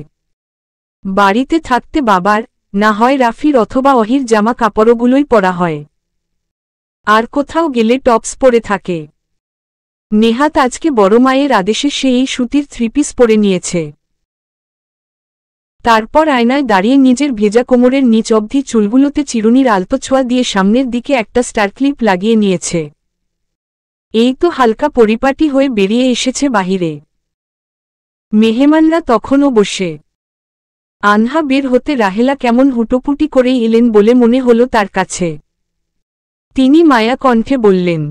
বাড়িতে থাকতে বাবার, না হয় রাফির অথবা অহির জামা কাপড়গুলোই পরা হয়, আর কোথাও গেলে টপস পরে থাকে। নেহাত আজকে বড় মায়ের আদেশে সে এই সুতির থ্রি পিস পরে নিয়েছে। তারপর আয়নায় দাঁড়িয়ে নিজের ভেজা কোমরের নিচ অবধি চুলগুলোতে চিরুনির আলতো ছোঁয়া দিয়ে সামনের দিকে একটা স্টার ক্লিপ লাগিয়ে নিয়েছে। এই তো হালকা পরিপাটি হয়ে বেরিয়ে এসেছে বাহিরে। মেহমানরা তখনও বসে। আনহা বের হতে রাহেলা কেমন হুটোপুটি করেই এলেন বলে মনে হলো তার কাছে। তিনি মায়া কণ্ঠে বললেন,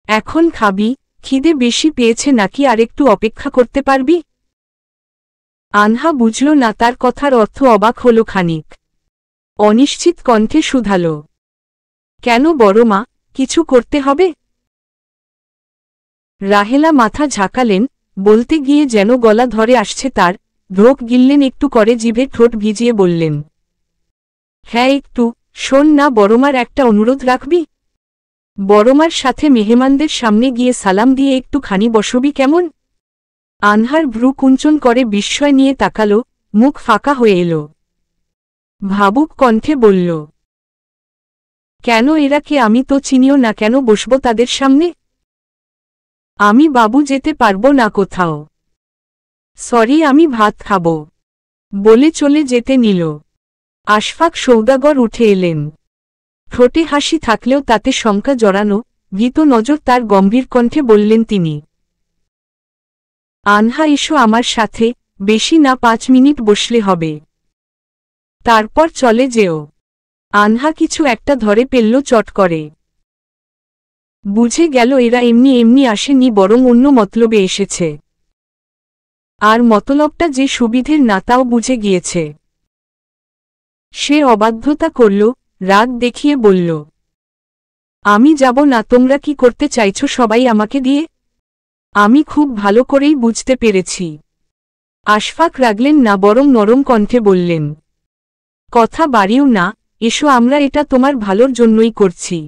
এখন খাবি? খিদে বেশি পেয়েছে নাকি আরেকটু অপেক্ষা করতে পারবি? আনহা বুঝল না তার কথার অর্থ, অবাক হল খানিক। অনিশ্চিত কণ্ঠে শুধাল, কেন বড় মা, কিছু করতে হবে? রাহেলা মাথা ঝাঁকালেন, বলতে গিয়ে যেন গলা ধরে আসছে তার। ঢোক গিললেন একটু করে, জিভে ঠোঁট ভিজিয়ে বললেন, হ্যাঁ একটু। শোন না, বড়মার একটা অনুরোধ রাখবি? বড়মার সাথে মেহমানদের সামনে গিয়ে সালাম দিয়ে একটু খানি বসবি কেমন? আনহার ভ্রু কুঞ্চন করে বিস্ময় নিয়ে তাকালো, মুখ ফাঁকা হয়ে এলো। ভাবুক কণ্ঠে বলল, কেন এরা কে? আমি তো চিনিও না, কেন বসব তাদের সামনে? আমি বাবু যেতে পারবো না কোথাও। সরি, আমি ভাত খাবো বলে চলে যেতে নিল। আশফাক সৌদাগর উঠে এলেন। ঠোঁটে হাসি থাকলেও তাতে শঙ্কা জড়ানো, ভীত নজর তার। গম্ভীর কণ্ঠে বললেন তিনি, আনহা এসো আমার সাথে, বেশি না 5 মিনিট বসলে হবে। তারপর চলে যেও। আনহা কিছু একটা ধরে পেলল চট করে। বুঝে গেল এরা এমনি এমনি আসেনি, বরং অন্য মতলবে এসেছে। আর মতলবটা যে সুবিধের না তাও বুঝে গিয়েছে। সে অবাধ্যতা করল, রাগ দেখিয়ে বলল, আমি যাব না। তোমরা কি করতে চাইছো সবাই আমাকে দিয়ে? আমি খুব ভালো করেই বুঝতে পেরেছি। আশফাক রাগলেন না, বরং নরম কণ্ঠে বললেন, কথা বাড়িও না, এসো, আমরা এটা তোমার ভালোর জন্যই করছি।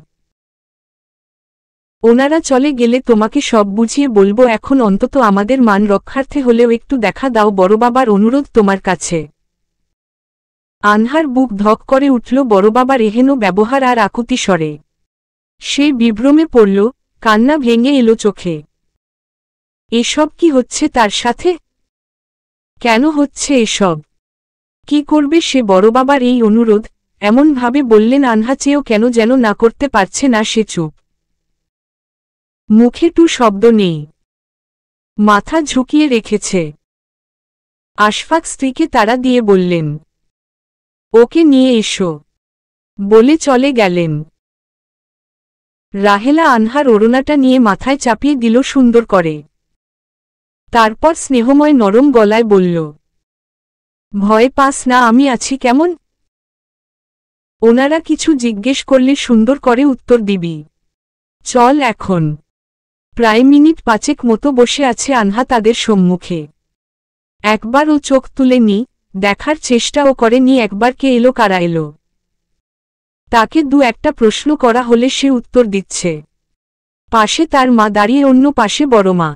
ওনারা চলে গেলে তোমাকে সব বুঝিয়ে বলবো। এখন অন্তত আমাদের মান রক্ষার্থে হলেও একটু দেখা দাও, বড়বাবার অনুরোধ তোমার কাছে। আনহার বুক ধক করে উঠল বড়বাবার এহেন ব্যবহার আর আকুতি স্বরে। সে বিভ্রমে পড়ল, কান্না ভেঙে এলো চোখে। এসব কি হচ্ছে তার সাথে? কেন হচ্ছে এসব? কি করবে সে বড়বাবার এই অনুরোধ? এমনভাবে বললেন আনহা চেয়েও কেন যেন না করতে পারছে না। সে চুপ, মুখে টু শব্দ নেই, মাথা ঝুঁকিয়ে রেখেছে। আশফাক স্ত্রীকে তাড়া দিয়ে বললেন, ওকে নিয়ে এসো, বলে চলে গেলেন। রাহেলা আনহার ওড়নাটা নিয়ে মাথায় চাপিয়ে দিল সুন্দর করে। তারপর স্নেহময় নরম গলায় বলল, ভয় পাস না, আমি আছি কেমন। ওনারা কিছু জিজ্ঞেস করলে সুন্দর করে উত্তর দিবি। চল এখন। প্রায় মিনিট 5 মতো বসে আছে আনহা তাদের সম্মুখে। একবারও চোখ তুলেনি, দেখার চেষ্টাও করেনি একবার কে এলো কারা এলো। তাকে একটা প্রশ্ন করা হলে সে উত্তর দিচ্ছে। পাশে তার মা দাঁড়িয়ে, অন্য পাশে বড় মা।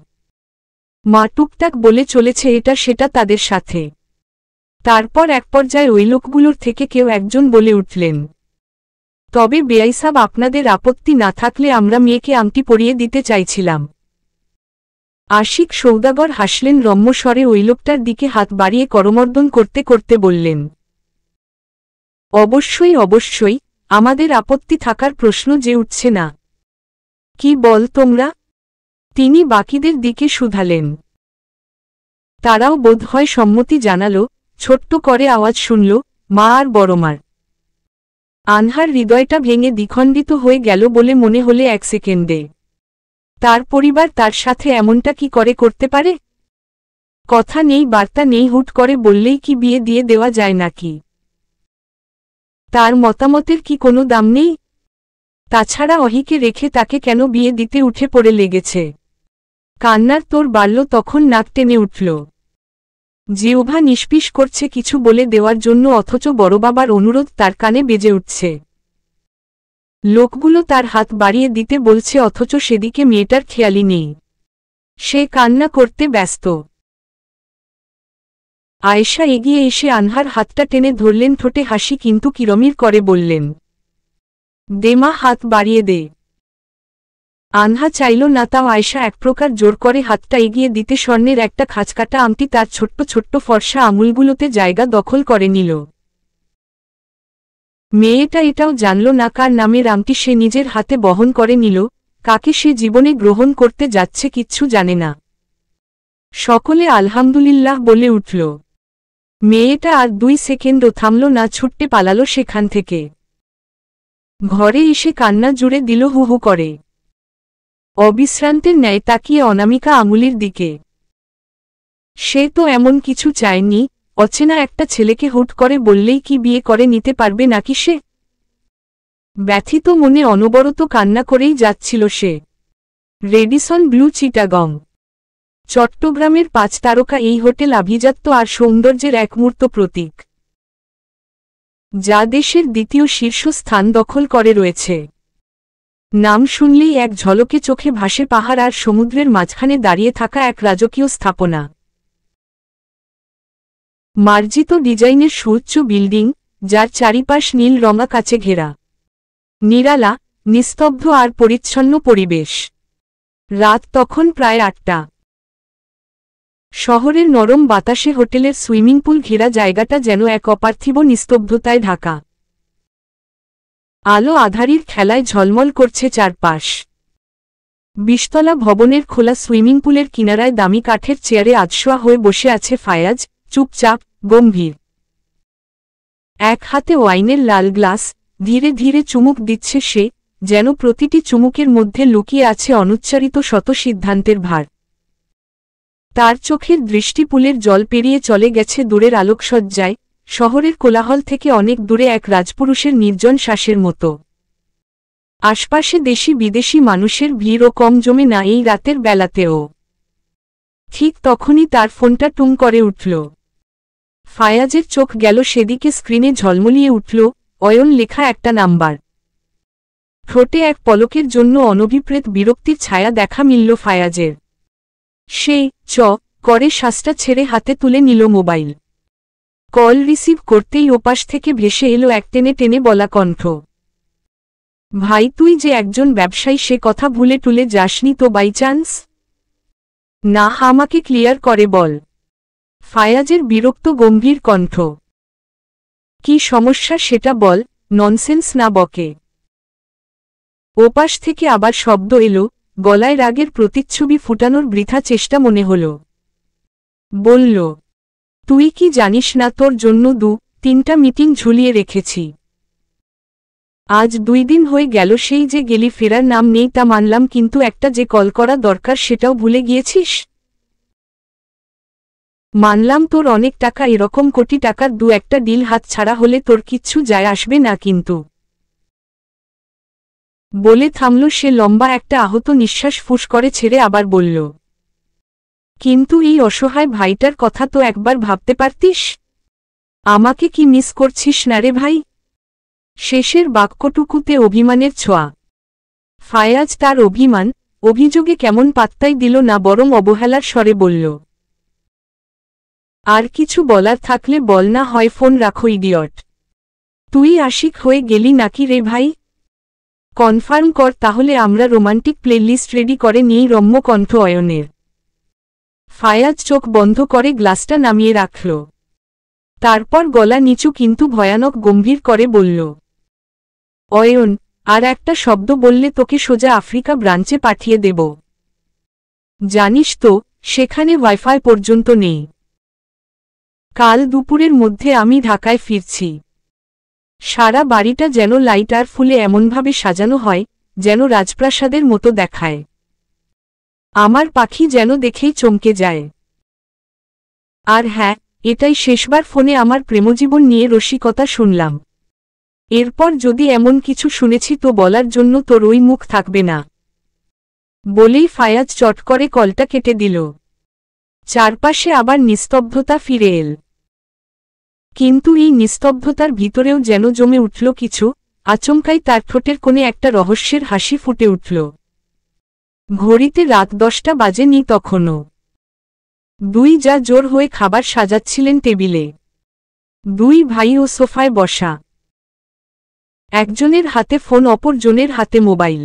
মা টুকটাক বলে চলেছে এটা সেটা তাদের সাথে। তারপর এক পর্যায়ে ওই লোকগুলোর থেকে কেউ একজন বলে উঠলেন, তবে বেয়াইসাব, আপনাদের আপত্তি না থাকলে আমরা মেয়েকে আংটি পরিয়ে দিতে চাইছিলাম। আশিক সৌদাগর হাসলেন রম্যস্বরে, ওই লোকটার দিকে হাত বাড়িয়ে করমর্দন করতে করতে বললেন, অবশ্যই অবশ্যই, আমাদের আপত্তি থাকার প্রশ্ন যে উঠছে না। কি বল তোমরা? তিনি বাকিদের দিকে শুধালেন। তারাও বোধহয় সম্মতি জানালো। ছোট্ট করে আওয়াজ শুনল, মা আর বড়মার। আনহার হৃদয়টা ভেঙে দ্বিখণ্ডিত হয়ে গেল বলে মনে হলে 1 সেকেন্ডে। তার পরিবার তার সাথে এমনটা কি করে করতে পারে? কথা নেই, বার্তা নেই, হুট করে বললেই কি বিয়ে দিয়ে দেওয়া যায় নাকি? তার মতামতের কি কোনো দাম নেই? তাছাড়া অহিকে রেখে তাকে কেন বিয়ে দিতে উঠে পড়ে লেগেছে? কান্নার তোর বাড়ল, তখন নাক টেনে উঠল। জিহ্বা নিষ্পিস করছে কিছু বলে দেওয়ার জন্য, অথচ বড়বাবার অনুরোধ তার কানে বেজে উঠছে। লোকগুলো তার হাত বাড়িয়ে দিতে বলছে, অথচ সেদিকে মেয়েটার খেয়ালই নেই। সে কান্না করতে ব্যস্ত। আয়েশা এগিয়ে এসে আনহার হাতটা টেনে ধরলেন, ঠোঁটে হাসি কিন্তু কিরমির করে বললেন, দেমা, হাত বাড়িয়ে দে। আনহা চাইল না, তাও আয়েশা এক প্রকার জোর করে হাতটা এগিয়ে দিতে স্বর্ণের একটা খাঁজকাটা আংটি তার ছোট্ট ছোট্ট ফর্সা আঙুলগুলোতে জায়গা দখল করে নিল। মেয়েটা এটাও জানল না কার নামের আংটি সে নিজের হাতে বহন করে নিল, কাকে সে জীবনে গ্রহণ করতে যাচ্ছে কিচ্ছু জানে না। সকলে আলহামদুলিল্লাহ বলে উঠল। মেয়েটা আর 2 সেকেন্ডও থামল না, ছুটতে পালালো সেখান থেকে। ঘরে এসে কান্না জুড়ে দিল হু হু করে। অবিশ্রান্তের ন্যায় তাকিয়ে অনামিকা আঙুলির দিকে। সে তো এমন কিছু চায়নি, অচেনা একটা ছেলেকে হুট করে বললেই কি বিয়ে করে নিতে পারবে নাকি সে? ব্যথিত মনে অনবরত কান্না করেই যাচ্ছিল সে। রেডিসন ব্লু চিটাগং, চট্টগ্রামের 5 তারকা এই হোটেল আভিজাত্য আর সৌন্দর্যের এক মূর্ত প্রতীক, যা দেশের দ্বিতীয় শীর্ষস্থান দখল করে রয়েছে। নাম শুনলেই এক ঝলকে চোখে ভাসে পাহাড় আর সমুদ্রের মাঝখানে দাঁড়িয়ে থাকা এক রাজকীয় স্থাপনা। মার্জিত ডিজাইনের সুউচ্চ বিল্ডিং, যার চারিপাশ নীল রঙা কাচে ঘেরা। নিরালা, নিস্তব্ধ আর পরিচ্ছন্ন পরিবেশ। রাত তখন প্রায় 8টা। শহরের নরম বাতাসে হোটেলের সুইমিং পুল ঘেরা জায়গাটা যেন এক অপার্থিব নিস্তব্ধতায় ঢাকা। আলো আধারির খেলায় ঝলমল করছে চারপাশ। বিশতলা ভবনের খোলা সুইমিং পুলের কিনারায় দামি কাঠের চেয়ারে আধশোয়া হয়ে বসে আছে ফায়াজ, চুপচাপ, গম্ভীর। এক হাতে ওয়াইনের লাল গ্লাস, ধীরে ধীরে চুমুক দিচ্ছে সে, যেন প্রতিটি চুমুকের মধ্যে লুকিয়ে আছে অনুচ্চারিত শত সিদ্ধান্তের ভার। তার চোখের দৃষ্টি পুলের জল পেরিয়ে চলে গেছে দূরের আলোকসজ্জায়, শহরের কোলাহল থেকে অনেক দূরে এক রাজপুরুষের নির্জন শ্বাসের মতো। আশপাশে দেশি বিদেশি মানুষের ভিড়ও কম জমে না এই রাতের বেলাতেও। ঠিক তখনই তার ফোনটা টুং করে উঠল। ফায়াজের চোখ গেল সেদিকে, স্ক্রিনে ঝলমলিয়ে উঠল অয়ন লেখা একটা নাম্বার। ঠোঁটে এক পলকের জন্য অনভিপ্রেত বিরক্তির ছায়া দেখা মিলল ফায়াজের। সে করে শ্বাসটা ছেড়ে হাতে তুলে নিল মোবাইল। কল রিসিভ করতেই ওপাশ থেকে ভেসে এলো এক টেনে টেনে বলা কণ্ঠ। ভাই, তুই যে একজন ব্যবসায়ী সে কথা ভুলে টুলে যাসনি তো বাই চান্স? না, আমাকে ক্লিয়ার করে বল। ফায়াজের বিরক্ত গম্ভীর কণ্ঠ। কি সমস্যা সেটা বল, ননসেন্স না বকে। ওপাশ থেকে আবার শব্দ এলো, গলায় রাগের প্রতিচ্ছবি ফুটানোর বৃথা চেষ্টা মনে হল। বলল, তুই কি জানিস না তোর জন্য 2-3টা মিটিং ঝুলিয়ে রেখেছি। আজ 2 দিন হয়ে গেল, সেই যে গেলি, ফেরার নাম নেই তা মানলাম, কিন্তু একটা যে কল করা দরকার সেটাও ভুলে গিয়েছিস। মানলাম তোর অনেক টাকা, এরকম কোটি টাকার 2-একটা ডিল হাত ছাড়া হলে তোর কিচ্ছু যায় আসবে না, কিন্তু বলে থামল সে। লম্বা একটা আহত নিঃশ্বাস ফুস করে ছেড়ে আবার বলল, কিন্তু এই অসহায় ভাইটার কথা তো একবার ভাবতে পারতিস। আমাকে কি মিস করছিস না রে ভাই? শেষের বাক্যটুকুতে অভিমানের ছোঁয়া। ফায়াজ তার অভিযোগে কেমন পাত্তাই দিল না, বরং অবহেলার স্বরে বলল, আর কিছু বলার থাকলে বল, না হয় ফোন রাখো ইডিয়ট। তুই আশিক হয়ে গেলি নাকি রে ভাই? কনফার্ম কর তাহলে, আমরা রোমান্টিক প্লেলিস্ট রেডি করে নিয়েই। রম্য কণ্ঠ অয়নের। ফায়াজ চোখ বন্ধ করে গ্লাসটা নামিয়ে রাখল। তারপর গলা নিচু কিন্তু ভয়ানক গম্ভীর করে বলল, অয়ন, আর একটা শব্দ বললে তোকে সোজা আফ্রিকা ব্রাঞ্চে পাঠিয়ে দেব। জানিস তো, সেখানে ওয়াইফাই পর্যন্ত নেই। কাল দুপুরের মধ্যে আমি ঢাকায় ফিরছি। সারা বাড়িটা যেন লাইট আর ফুলে এমনভাবে সাজানো হয়, যেন রাজপ্রাসাদের মতো দেখায়। আমার পাখি যেন দেখেই চমকে যায়। আর হ্যাঁ, এটাই শেষবার ফোনে আমার প্রেমজীবন নিয়ে রসিকতা শুনলাম। এরপর যদি এমন কিছু শুনেছি তো বলার জন্য তোর ওই মুখ থাকবে না। বলেই ফায়াজ চট করে কলটা কেটে দিল। চারপাশে আবার নিস্তব্ধতা ফিরে এল। কিন্তু এই নিস্তব্ধতার ভিতরেও যেন জমে উঠল কিছু। আচমকাই তার ঠোঁটের কোণে একটা রহস্যের হাসি ফুটে উঠল। ঘড়িতে রাত 10টা বাজেনি তখনও। দুই যা জোর হয়ে খাবার সাজাচ্ছিলেন টেবিলে। দুই ভাইও সোফায় বসা। একজনের হাতে ফোন, অপরজনের হাতে মোবাইল।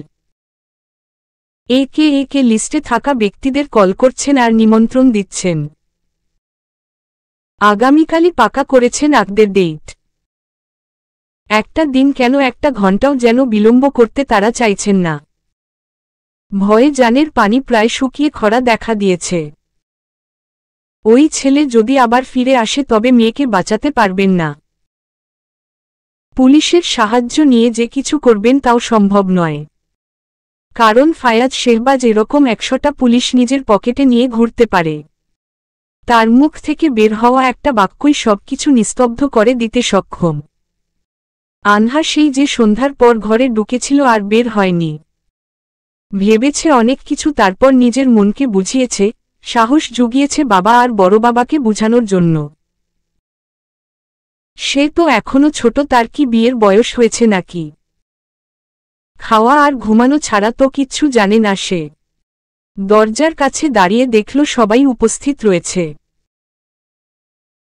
একে একে লিস্টে থাকা ব্যক্তিদের কল করছেন আর নিমন্ত্রণ দিচ্ছেন। আগামীকালই পাকা করেছেন আগদের ডেট। একটা দিন কেন, একটা ঘণ্টাও যেন বিলম্ব করতে তারা চাইছেন না। ভয়ে জানের পানি প্রায় শুকিয়ে খরা দেখা দিয়েছে। ওই ছেলে যদি আবার ফিরে আসে তবে মেয়েকে বাঁচাতে পারবেন না। পুলিশের সাহায্য নিয়ে যে কিছু করবেন তাও সম্ভব নয়। কারণ ফায়াজ শেহবাজ এরকম 100টা পুলিশ নিজের পকেটে নিয়ে ঘুরতে পারে। তার মুখ থেকে বের হওয়া একটা বাক্যই সবকিছু নিস্তব্ধ করে দিতে সক্ষম। আনহা সেই যে সন্ধ্যার পর ঘরে ঢুকেছিল আর বের হয়নি। ভেবেছে অনেক কিছু, তারপর নিজের মনকে বুঝিয়েছে, সাহস জুগিয়েছে বাবা আর বড় বাবাকে বুঝানোর জন্য। সে তো এখনো ছোট, তার কি বিয়ের বয়স হয়েছে নাকি? খাওয়া আর ঘুমানো ছাড়া তো কিচ্ছু জানে না সে। দরজার কাছে দাঁড়িয়ে দেখল সবাই উপস্থিত রয়েছে।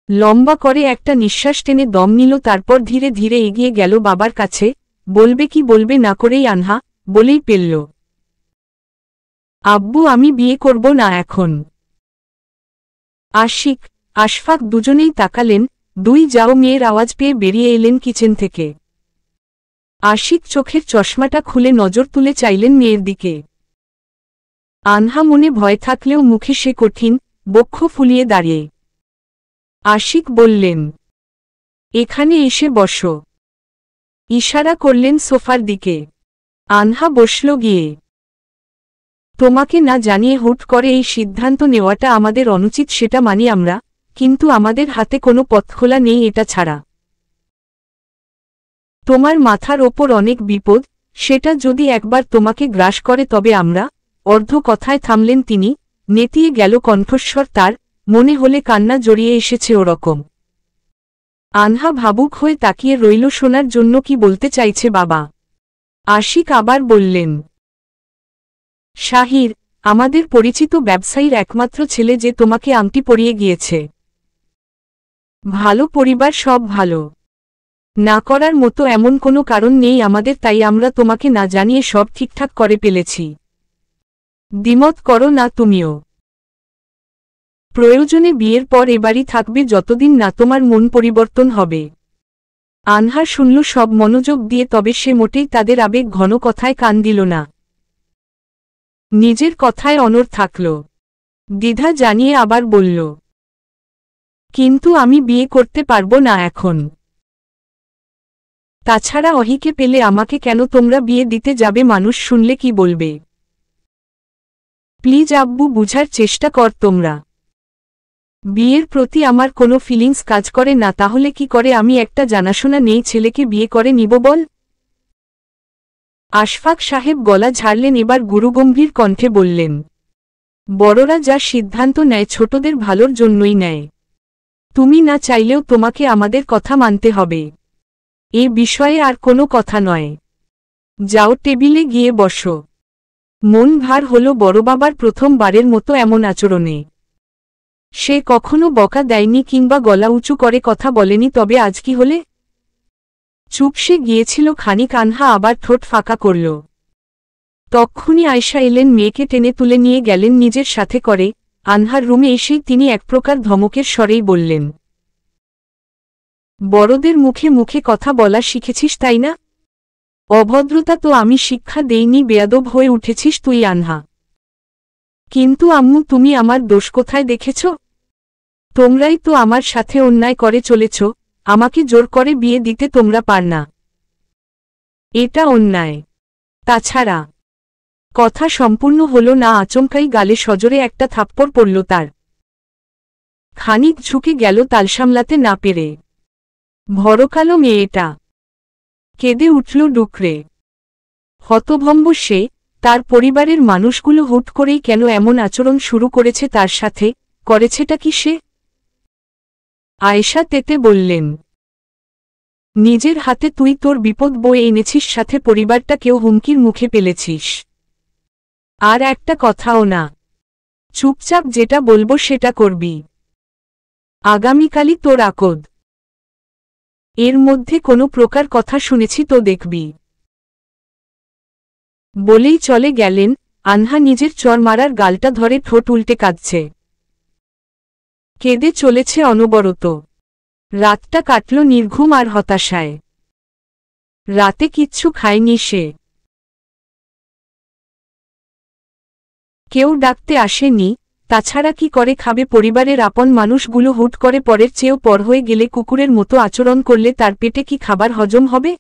লম্বা করে একটা নিঃশ্বাস টেনে দম নিল, তারপর ধীরে ধীরে এগিয়ে গেল বাবার কাছে। বলবে কি বলবে না করেই আনহা বলেই ফেলল, আব্বু, আমি বিয়ে করব না এখন। আশিক, আশফাক দুজনেই তাকালেন। দুই যাও মেয়ের আওয়াজ পেয়ে বেরিয়ে এলেন কিচেন থেকে। আশিক চোখের চশমাটা খুলে নজর তুলে চাইলেন মেয়ের দিকে। আনহা মনে ভয় থাকলেও মুখে সে কঠিন, বক্ষ ফুলিয়ে দাঁড়িয়ে। আশিক বললেন, এখানে এসে বসো। ইশারা করলেন সোফার দিকে। আনহা বসল গিয়ে। তোমাকে না জানিয়ে হুট করে এই সিদ্ধান্ত নেওয়াটা আমাদের অনুচিত সেটা মানি আমরা, কিন্তু আমাদের হাতে কোনো পথখোলা নেই এটা ছাড়া। তোমার মাথার ওপর অনেক বিপদ, সেটা যদি একবার তোমাকে গ্রাস করে তবে আমরা। অর্ধ কথায় থামলেন তিনি, নেতিয়ে গেল কণ্ঠস্বর তার, মনে হলে কান্না জড়িয়ে এসেছে ওরকম। আনহা ভাবুক হয়ে তাকিয়ে রইল শোনার জন্য কি বলতে চাইছে বাবা। আশিক আবার বললেন, শাহির, আমাদের পরিচিত ব্যবসায়ীর একমাত্র ছেলে যে তোমাকে আংটি পরিয়ে গিয়েছে। ভালো পরিবার, সব ভালো। না করার মতো এমন কোনো কারণ নেই আমাদের, তাই আমরা তোমাকে না জানিয়ে সব ঠিকঠাক করে ফেলেছি। দ্বিমত করো না তুমিও। প্রয়োজনে বিয়ের পর এবারই থাকবে যতদিন না তোমার মন পরিবর্তন হবে। আনহা শুনল সব মনোযোগ দিয়ে, তবে সে মোটেই তাদের আবেগ ঘন কথায় কান দিল না। নিজের কথায় অনড় থাকল। দ্বিধা জানিয়ে আবার বলল, কিন্তু আমি বিয়ে করতে পারবো না এখন। তাছাড়া অহিকে পেলে আমাকে কেন তোমরা বিয়ে দিতে যাবে, মানুষ শুনলে কি বলবে? প্লিজ আব্বু, বুঝার চেষ্টা কর তোমরা। বিয়ের প্রতি আমার কোনো ফিলিংস কাজ করে না, তাহলে কি করে আমি একটা জানাশোনা নেই ছেলেকে বিয়ে করে নিব বল? আশফাক সাহেব গলা ঝাড়লেন, এবার গুরুগম্ভীর কণ্ঠে বললেন, বড়রা যা সিদ্ধান্ত নেয় ছোটদের ভালোর জন্যই নেয়। তুমি না চাইলেও তোমাকে আমাদের কথা মানতে হবে। এ বিষয়ে আর কোনো কথা নয়। যাও, টেবিলে গিয়ে বসো। মন ভার হল বড়বাবার প্রথমবারের মতো এমন আচরণে। সে কখনো বকা দেয়নি কিংবা গলা উঁচু করে কথা বলেনি, তবে আজ কি হলে? চুপসে গিয়েছিল খানিক। আনহা আবার ঠোঁট ফাঁকা করল। তক্ষুনি আয়শা এলেন, মেয়েকে টেনে তুলে নিয়ে গেলেন নিজের সাথে করে। আনহার রুমে এসেই তিনি এক প্রকার ধমকের স্বরেই বললেন, বড়দের মুখে মুখে কথা বলা শিখেছিস তাই না? অভদ্রতা তো আমি শিক্ষা দেইনি, বেয়াদব হয়ে উঠেছিস তুই আনহা। কিন্তু আম্মু, তুমি আমার দোষ কোথায় দেখেছ? তোমরাই তো আমার সাথে অন্যায় করে চলেছ, আমাকে জোর করে বিয়ে দিতে তোমরা পার না। এটা অন্যায়। তাছাড়া কথা সম্পূর্ণ হল না, আচমকাই গালে সজোরে একটা থাপ্পড় পড়ল তার। খানিক ঝুঁকে গেল তাল সামলাতে না পেরে। ভরকালো মেয়েটা কেঁদে উঠল ডুকরে। হতভম্ব সে, তার পরিবারের মানুষগুলো হুট করেই কেন এমন আচরণ শুরু করেছে তার সাথে, করেছেটা কি সে? আয়েশা তেতে বললেন, নিজের হাতে তুই তোর বিপদ বয়ে এনেছিস, সাথে পরিবারটাকেও হুমকির মুখে ফেলেছিস। আর একটা কথাও না, চুপচাপ যেটা বলবো সেটা করবি। আগামীকালই তোর আকদ। এর মধ্যে কোনো প্রকার কথা শুনেছি তো দেখবি। বলেই চলে গেলেন। আনহা নিজের চর মারার গালটা ধরে ঠোঁট উল্টে কাঁদছে। কেঁদে চলেছে অনবরত। রাতটা কাটল নির্ঘুম আর হতাশায়। রাতে কিচ্ছু খায়নি সে। কেউ ডাকতে আসেনি, তাছাড়া কি করে খাবে? পরিবারের আপন মানুষগুলো হুট করে পরের চেয়েও পর হয়ে গেলে, কুকুরের মতো আচরণ করলে তার পেটে কি খাবার হজম হবে?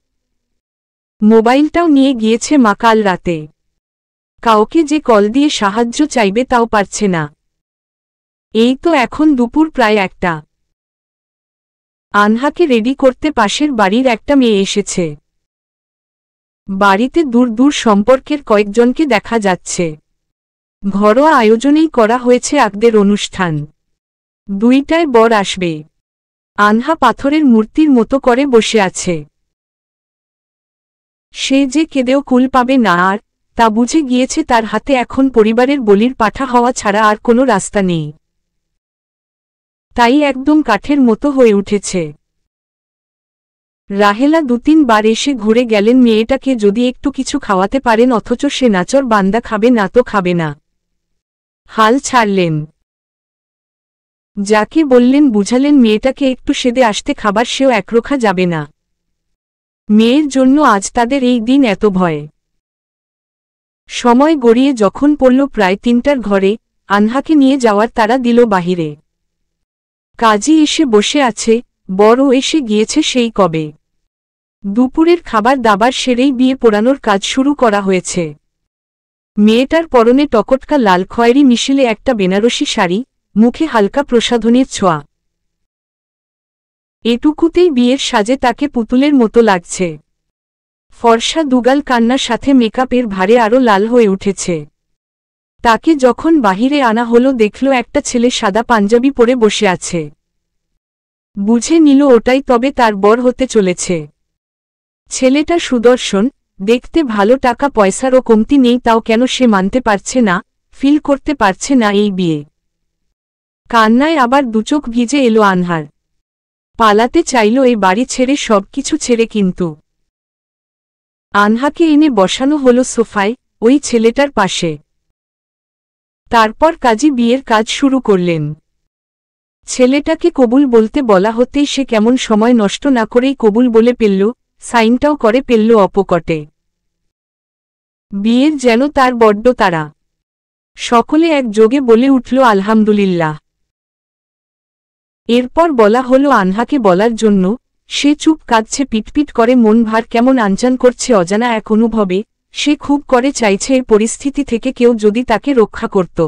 মোবাইলটাও নিয়ে গিয়েছে মা কাল রাতে। কাউকে যে কল দিয়ে সাহায্য চাইবে তাও পারছে না। এই তো এখন দুপুর প্রায় 1টা। আনহাকে রেডি করতে পাশের বাড়ির একটা মেয়ে এসেছে। বাড়িতে দূর দূর সম্পর্কের কয়েকজনকে দেখা যাচ্ছে। ঘরোয়া আয়োজনেই করা হয়েছে আকদের অনুষ্ঠান। 2টায় বর আসবে। আনহা পাথরের মূর্তির মতো করে বসে আছে। সে যে কেঁদেও কুল পাবে না আর, তা বুঝে গিয়েছে তার হাতে এখন পরিবারের বলির পাঠা হওয়া ছাড়া আর কোনো রাস্তা নেই। তাই একদম কাঠের মতো হয়ে উঠেছে। রাহেলা 2-3 বার এসে ঘুরে গেলেন মেয়েটাকে যদি একটু কিছু খাওয়াতে পারেন, অথচ সে নাচর বান্দা, খাবে না তো খাবে না। হাল ছাড়লেন। যাকে বললেন বুঝালেন মেয়েটাকে একটু সেদে আসতে, খাবার সেও একরোখা যাবে না। মেয়ের জন্য আজ তাদের এই দিন এত ভয়। সময় গড়িয়ে যখন পড়ল প্রায় ৩টার ঘরে, আনহাকে নিয়ে যাওয়ার তাড়া দিল বাহিরে। কাজী এসে বসে আছে, বড় এসে গিয়েছে সেই কবে। দুপুরের খাবার দাবার সেরেই বিয়ে পোড়ানোর কাজ শুরু করা হয়েছে। মেয়েটার পরনে টকটকা লাল খয়েরি মিশেলে একটা বেনারসি শাড়ি, মুখে হালকা প্রসাধনের ছোঁয়া। এটুকুতেই বিয়ের সাজে তাকে পুতুলের মতো লাগছে। ফর্সা দুগাল কান্নার সাথে মেকআপের ভারে আরও লাল হয়ে উঠেছে। তাকে যখন বাহিরে আনা হলো দেখল একটা ছেলে সাদা পাঞ্জাবি পরে বসে আছে। বুঝে নিল ওটাই তবে তার বর হতে চলেছে। ছেলেটা সুদর্শন, দেখতে ভালো, টাকা পয়সারও কমতি নেই, তাও কেন সে মানতে পারছে না, ফিল করতে পারছে না এই বিয়ে। কান্নায় আবার দুচোখ ভিজে এলো আনহার। পালাতে চাইল এই বাড়ি ছেড়ে, সবকিছু ছেড়ে, কিন্তু আনহাকে এনে বসানো হলো সোফায়, ওই ছেলেটার পাশে। তারপর কাজী বিয়ের কাজ শুরু করলেন। ছেলেটাকে কবুল বলতে বলা হতেই সে কেমন সময় নষ্ট না করেই কবুল বলে ফেলল, সাইনটাও করে ফেলল অপকটে। বিয়ের যেন তার বড্ড তাড়া। সকলে একযোগে বলে উঠল আলহামদুলিল্লাহ। এরপর বলা হলো আনহাকে বলার জন্য। সে চুপ, কাঁদছে, পিটপিট করে, মন ভার কেমন আনচান করছে অজানা এক অনুভবে। সে খুব করে চাইছে এই পরিস্থিতি থেকে কেউ যদি তাকে রক্ষা করত।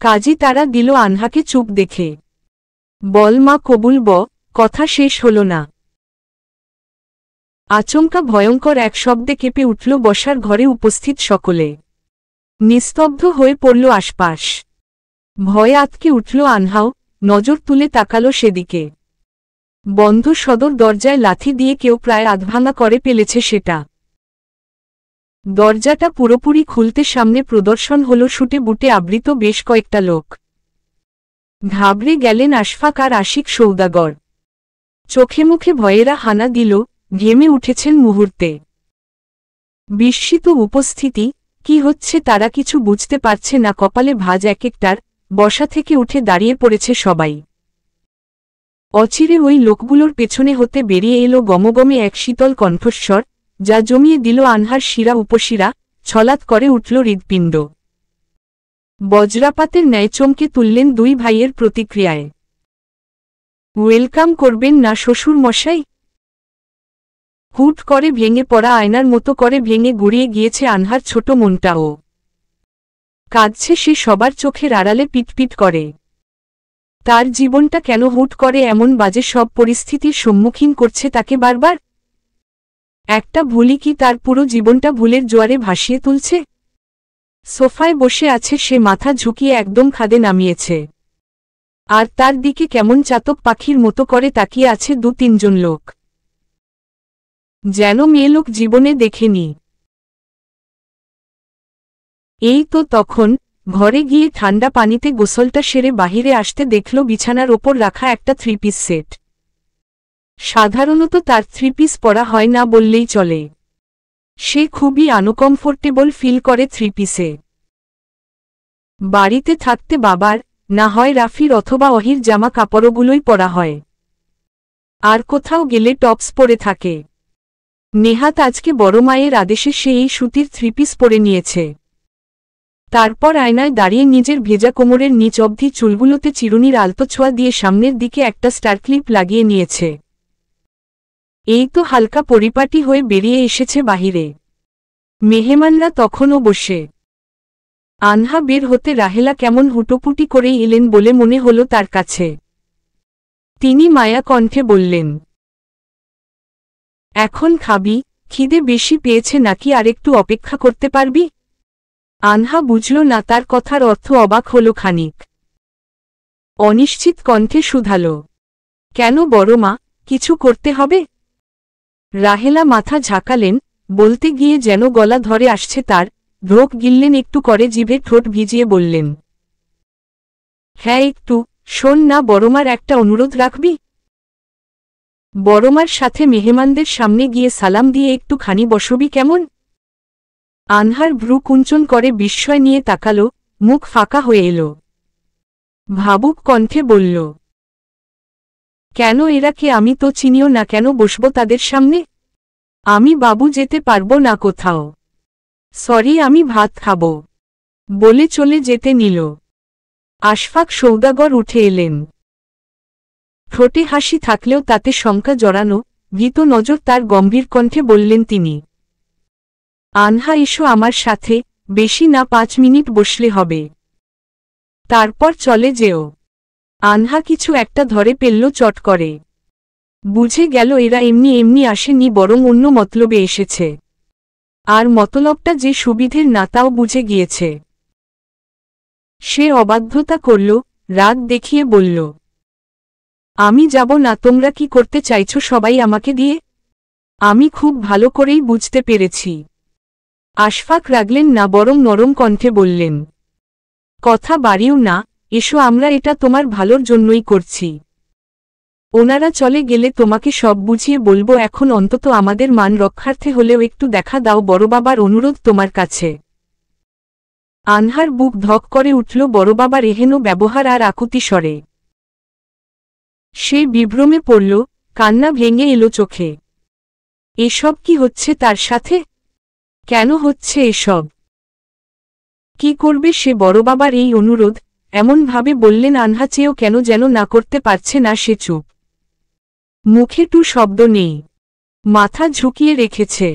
কাজী তারা দিল আনহাকে চুপ দেখে। বল মা, কবুল ব। কথা শেষ হল না। আচমকা ভয়ঙ্কর এক শব্দে কেঁপে উঠল বসার ঘরে উপস্থিত সকলে। নিস্তব্ধ হয়ে পড়ল আশপাশ। ভয়ে আতকে উঠল আনহাও, নজর তুলে তাকালো সেদিকে। বন্ধ সদর দরজায় লাথি দিয়ে কেউ প্রায় আধভাঙা করে ফেলেছে সেটা। দরজাটা পুরোপুরি খুলতে সামনে প্রদর্শন হল শুটে বুটে আবৃত বেশ কয়েকটা লোক। ঘাবড়ে গেলেন আশফাক আর আশিক সৌদাগর। চোখে মুখে ভয়েরা হানা দিল, ঘেমে উঠেছেন মুহূর্তে। বিস্মিত উপস্থিতি, কি হচ্ছে তারা কিছু বুঝতে পারছে না। কপালে ভাঁজ এক একটার, বসা থেকে উঠে দাঁড়িয়ে পড়েছে সবাই। অচিরে ওই লোকগুলোর পেছনে হতে বেরিয়ে এলো গমগমে এক শীতল কণ্ঠস্বর, যা জমিয়ে দিল আনহার শিরা উপশিরা, ছলাৎ করে উঠল হৃৎপিণ্ড। বজ্রাপাতের ন্যায় চমকে তুললেন দুই ভাইয়ের প্রতিক্রিয়ায়। ওয়েলকাম করবেন না শ্বশুর মশাই? হুট করে ভেঙে পড়া আয়নার মতো করে ভেঙে গুড়িয়ে গিয়েছে আনহার ছোট মনটাও। কাঁদছে সে সবার চোখের আড়ালে, পিটপিট করে। তার জীবনটা কেন হুট করে এমন বাজে সব পরিস্থিতির সম্মুখীন করছে তাকে বারবার? একটা ভুলই কি তার পুরো জীবনটা ভুলের জোয়ারে ভাসিয়ে তুলছে? সোফায় বসে আছে সে, মাথা ঝুঁকিয়ে একদম খাদে নামিয়েছে। আর তার দিকে কেমন চাতক পাখির মতো করে তাকিয়ে আছে দু তিনজন লোক, যেন মেয়েলোক জীবনে দেখেনি। এই তো তখন ঘরে গিয়ে ঠান্ডা পানিতে গোসলটা সেরে বাহিরে আসতে দেখল বিছানার ওপর রাখা একটা 3 পিস সেট। সাধারণত তার 3 পিস পরা হয় না বললেই চলে। সে খুবই আনকমফোর্টেবল ফিল করে 3 পিসে। বাড়িতে থাকতে বাবার, না হয় রাফির অথবা অহির জামা কাপড়গুলোই পরা হয়। আর কোথাও গেলে টপস পরে থাকে। নেহাত আজকে বড় মায়ের আদেশে সে এই সুতির 3 পিস পরে নিয়েছে। তারপর আয়নায় দাঁড়িয়ে নিজের ভেজা কোমরের নিচ অবধি চুলগুলোতে চিরুনির আলতো ছোঁয়া দিয়ে সামনের দিকে একটা স্টার ক্লিপ লাগিয়ে নিয়েছে। এই তো হালকা পরিপাটি হয়ে বেরিয়ে এসেছে বাহিরে। মেহমানরা তখনও বসে। আনহা বের হতে রাহেলা কেমন হুটোপুটি করেই এলেন বলে মনে হলো তার কাছে। তিনি মায়া কণ্ঠে বললেন, এখন খাবি? খিদে বেশি পেয়েছে নাকি আরেকটু অপেক্ষা করতে পারবি? আনহা বুঝল না তার কথার অর্থ, অবাক হল খানিক। অনিশ্চিত কণ্ঠে শুধাল, কেন বড় মা, কিছু করতে হবে? রাহেলা মাথা ঝাঁকালেন, বলতে গিয়ে যেন গলা ধরে আসছে তার। ঢোক গিললেন একটু করে, জিভে ঠোঁট ভিজিয়ে বললেন, হ্যাঁ একটু। শোন না, বড়মার একটা অনুরোধ রাখবি? বড়মার সাথে মেহমানদের সামনে গিয়ে সালাম দিয়ে একটুখানি বসবি কেমন? আনহার ভ্রু কুঞ্চন করে বিস্ময় নিয়ে তাকালো, মুখ ফাঁকা হয়ে এলো। ভাবুক কণ্ঠে বলল, কেন এরা কে? আমি তো চিনিও না, কেন বসবো তাদের সামনে? আমি বাবু, যেতে পারবো না কোথাও। সরি, আমি ভাত খাবো বলে চলে যেতে নিল। আশফাক সৌদাগর উঠে এলেন। ঠোঁটে হাসি থাকলেও তাতে শঙ্কা জড়ানো, ভীত নজর তার গম্ভীর কণ্ঠে বললেন তিনি। আনহা, এসো আমার সাথে, বেশি না 5 মিনিট বসলে হবে, তারপর চলে যেও। আনহা কিছু একটা ধরে ফেলল চট করে। বুঝে গেল এরা এমনি এমনি আসেনি, বরং অন্য মতলবে এসেছে। আর মতলবটা যে সুবিধের না তাও বুঝে গিয়েছে। সে অবাধ্যতা করল, রাগ দেখিয়ে বলল, আমি যাব না। তোমরা কি করতে চাইছো সবাই আমাকে দিয়ে? আমি খুব ভালো করেই বুঝতে পেরেছি। আশফাক রাগলেন না, বরং নরম কণ্ঠে বললেন, কথা বাড়িও না, এসো, আমরা এটা তোমার ভালোর জন্যই করছি। ওনারা চলে গেলে তোমাকে সব বুঝিয়ে বলবো। এখন অন্তত আমাদের মান রক্ষার্থে হলেও একটু দেখা দাও, বড়বাবার অনুরোধ তোমার কাছে। আনহার বুক ধক করে উঠল বড়বাবার এহেন ব্যবহার আর আকুতি স্বরে। সে বিভ্রমে পড়ল, কান্না ভেঙে এলো চোখে। এসব কি হচ্ছে তার সাথে? কেন হচ্ছে এসব? কি করবে সে? বড়বাবার এই অনুরোধ এমনভাবে বললেন আনহা চেয়েও কেন যেন না করতে পারছে না। সে চুপ, মুখে টু শব্দ নেই, মাথা ঝুঁকিয়ে রেখেছে।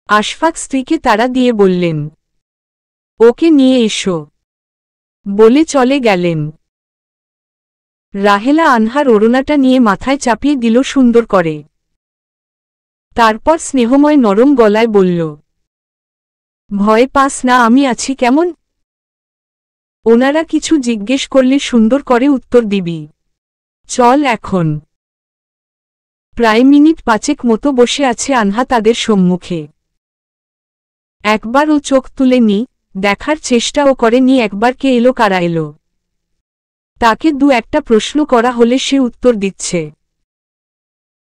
আশফাক স্ত্রীকে তাড়া দিয়ে বললেন, ওকে নিয়ে এসো বলে চলে গেলেন। রাহেলা আনহার ওড়নাটা নিয়ে মাথায় চাপিয়ে দিল সুন্দর করে। তারপর স্নেহময় নরম গলায় বলল, ভয় পাস না, আমি আছি। কেমন? ওনারা কিছু জিজ্ঞেস করলে সুন্দর করে উত্তর দিবি। চল এখন। প্রায় মিনিট 5 মতো বসে আছে আনহা তাদের সম্মুখে। একবার ও চোখ তুলেনি, দেখার চেষ্টাও করেনি একবার কে এলো কারা এলো। তাকে 2-1টা প্রশ্ন করা হলে সে উত্তর দিচ্ছে।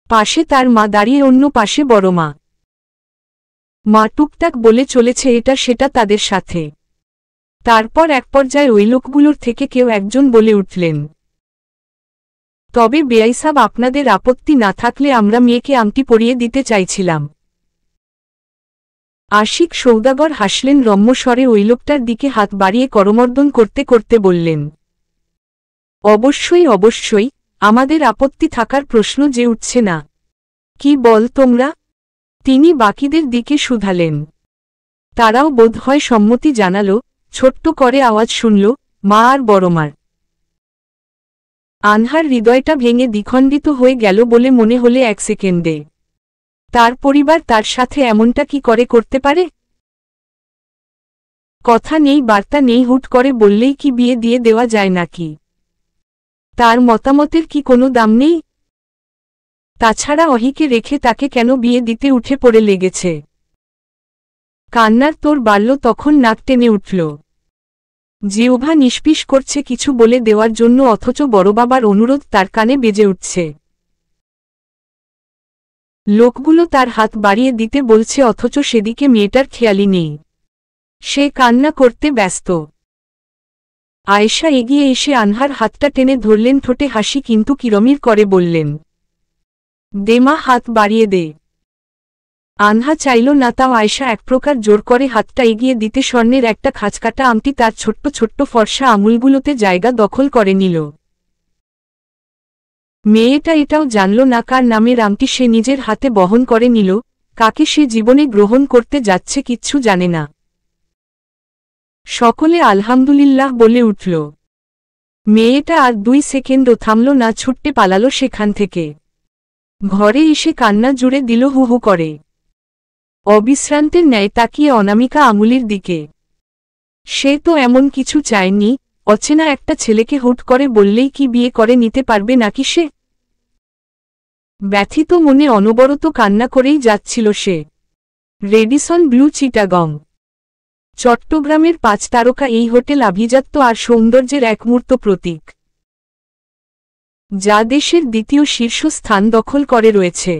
পাশে তার মা দাঁড়িয়ে, অন্য পাশে বড় মা। মা টুকটাক বলে চলেছে এটা সেটা তাদের সাথে। তারপর এক পর্যায়ে ওই লোকগুলোর থেকে কেউ একজন বলে উঠলেন, তবে বেয়াইসাব, আপনাদের আপত্তি না থাকলে আমরা মেয়েকে আংটি পরিয়ে দিতে চাইছিলাম। আশিক সৌদাগর হাসলেন রম্য স্বরে, ওই লোকটার দিকে হাত বাড়িয়ে করমর্দন করতে করতে বললেন, অবশ্যই অবশ্যই, আমাদের আপত্তি থাকার প্রশ্ন যে উঠছে না। কি বল তোমরা? তিনি বাকিদের দিকে শুধালেন। তারাও বোধহয় সম্মতি জানালো। ছোট্ট করে আওয়াজ শুনল, মা আর বড়মার। আনহার হৃদয়টা ভেঙে দ্বিখণ্ডিত হয়ে গেল বলে মনে হলে 1 সেকেন্ডে। তার পরিবার তার সাথে এমনটা কি করে করতে পারে? কথা নেই, বার্তা নেই, হুট করে বললেই কি বিয়ে দিয়ে দেওয়া যায় নাকি? তার মতামতের কি কোনো দাম নেই? তাছাড়া অহিকে রেখে তাকে কেন বিয়ে দিতে উঠে পড়ে লেগেছে? কান্নার তোর বাড়ল, তখন নাক টেনে উঠল। জিহ্বা নিষ্পিস করছে কিছু বলে দেওয়ার জন্য, অথচ বড়বাবার অনুরোধ তার কানে বেজে উঠছে। লোকগুলো তার হাত বাড়িয়ে দিতে বলছে, অথচ সেদিকে মেয়েটার খেয়ালই নেই। সে কান্না করতে ব্যস্ত। আয়েশা এগিয়ে এসে আনহার হাতটা টেনে ধরলেন, ঠোঁটে হাসি কিন্তু কিরমির করে বললেন, দে মা, হাত বাড়িয়ে দে। আনহা চাইল না, তাও আয়েশা এক প্রকার জোর করে হাতটা এগিয়ে দিতে স্বর্ণের একটা খাঁজকাটা আংটি তার ছোট্ট ছোট্ট ফর্সা আঙুলগুলোতে জায়গা দখল করে নিল। মেয়েটা এটাও জানল না কার নামের আংটি সে নিজের হাতে বহন করে নিল, কাকে সে জীবনে গ্রহণ করতে যাচ্ছে কিচ্ছু জানে না। সকলে আলহামদুলিল্লাহ বলে উঠল। মেয়েটা আর 2 সেকেন্ডও থামল না, ছুটতে পালালো সেখান থেকে। ঘরে এসে কান্না জুড়ে দিল হু হু করে। অবিশ্রান্তের ন্যায় তাকিয়ে অনামিকা আঙুলির দিকে। সে তো এমন কিছু চায়নি, অচেনা একটা ছেলেকে হুট করে বললেই কি বিয়ে করে নিতে পারবে নাকি সে? ব্যথিত মনে অনবরত কান্না করেই যাচ্ছিল সে। রেডিসন ব্লু চিটাগং, চট্টগ্রামের 5 তারকা এই হোটেল আভিজাত্য আর সৌন্দর্যের একমূর্ত প্রতীক, যা দেশের 2য় শীর্ষস্থান দখল করে রয়েছে।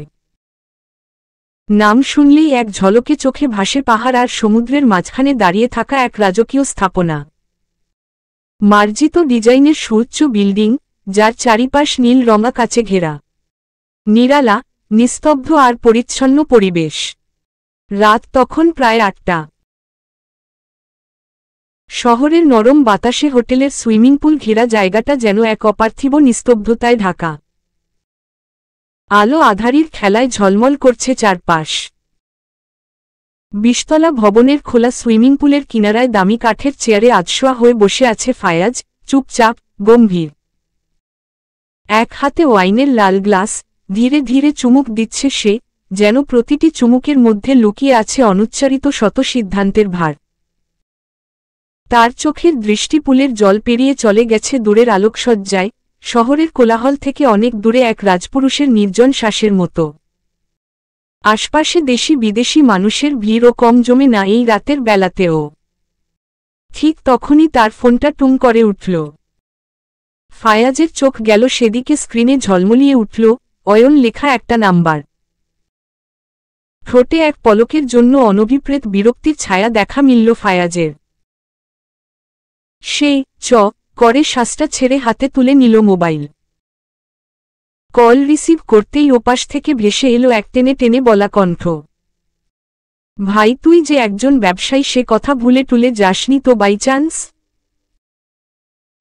নাম শুনলেই এক ঝলকে চোখে ভাসে পাহাড় আর সমুদ্রের মাঝখানে দাঁড়িয়ে থাকা এক রাজকীয় স্থাপনা। মার্জিত ডিজাইনের সুউচ্চ বিল্ডিং, যার চারিপাশ নীল রঙা কাচে ঘেরা। নিরালা, নিস্তব্ধ আর পরিচ্ছন্ন পরিবেশ। রাত তখন প্রায় 8টা। শহরের নরম বাতাসে হোটেলের সুইমিং পুল ঘেরা জায়গাটা যেন এক অপার্থিব নিস্তব্ধতায় ঢাকা। আলো আঁধারির খেলায় ঝলমল করছে চারপাশ। 20তলা ভবনের খোলা সুইমিং পুলের কিনারায় দামি কাঠের চেয়ারে আধশোয়া হয়ে বসে আছে ফায়াজ, চুপচাপ, গম্ভীর। এক হাতে ওয়াইনের লাল গ্লাস, ধীরে ধীরে চুমুক দিচ্ছে সে, যেন প্রতিটি চুমুকের মধ্যে লুকিয়ে আছে অনুচ্চারিত শত সিদ্ধান্তের ভার। তার চোখের দৃষ্টি পুলের জল পেরিয়ে চলে গেছে দূরের আলোকসজ্জায়, শহরের কোলাহল থেকে অনেক দূরে এক রাজপুরুষের নির্জন শ্বাসের মতো। আশপাশে দেশি বিদেশি মানুষের ভিড়ও কম জমে না এই রাতের বেলাতেও। ঠিক তখনই তার ফোনটা টুং করে উঠল। ফায়াজের চোখ গেল সেদিকে। স্ক্রিনে ঝলমলিয়ে উঠল অয়ন লেখা একটা নাম্বার। ঠোঁটে এক পলকের জন্য অনভিপ্রেত বিরক্তির ছায়া দেখা মিলল ফায়াজের। সে করে শ্বাসটা ছেড়ে হাতে তুলে নিল মোবাইল। কল রিসিভ করতেই ওপাশ থেকে ভেসে এলো এক টেনে টেনে বলা কণ্ঠ। ভাই, তুই যে একজন ব্যবসায়ী সে কথা ভুলে টুলে যাসনি তো বাই চান্স?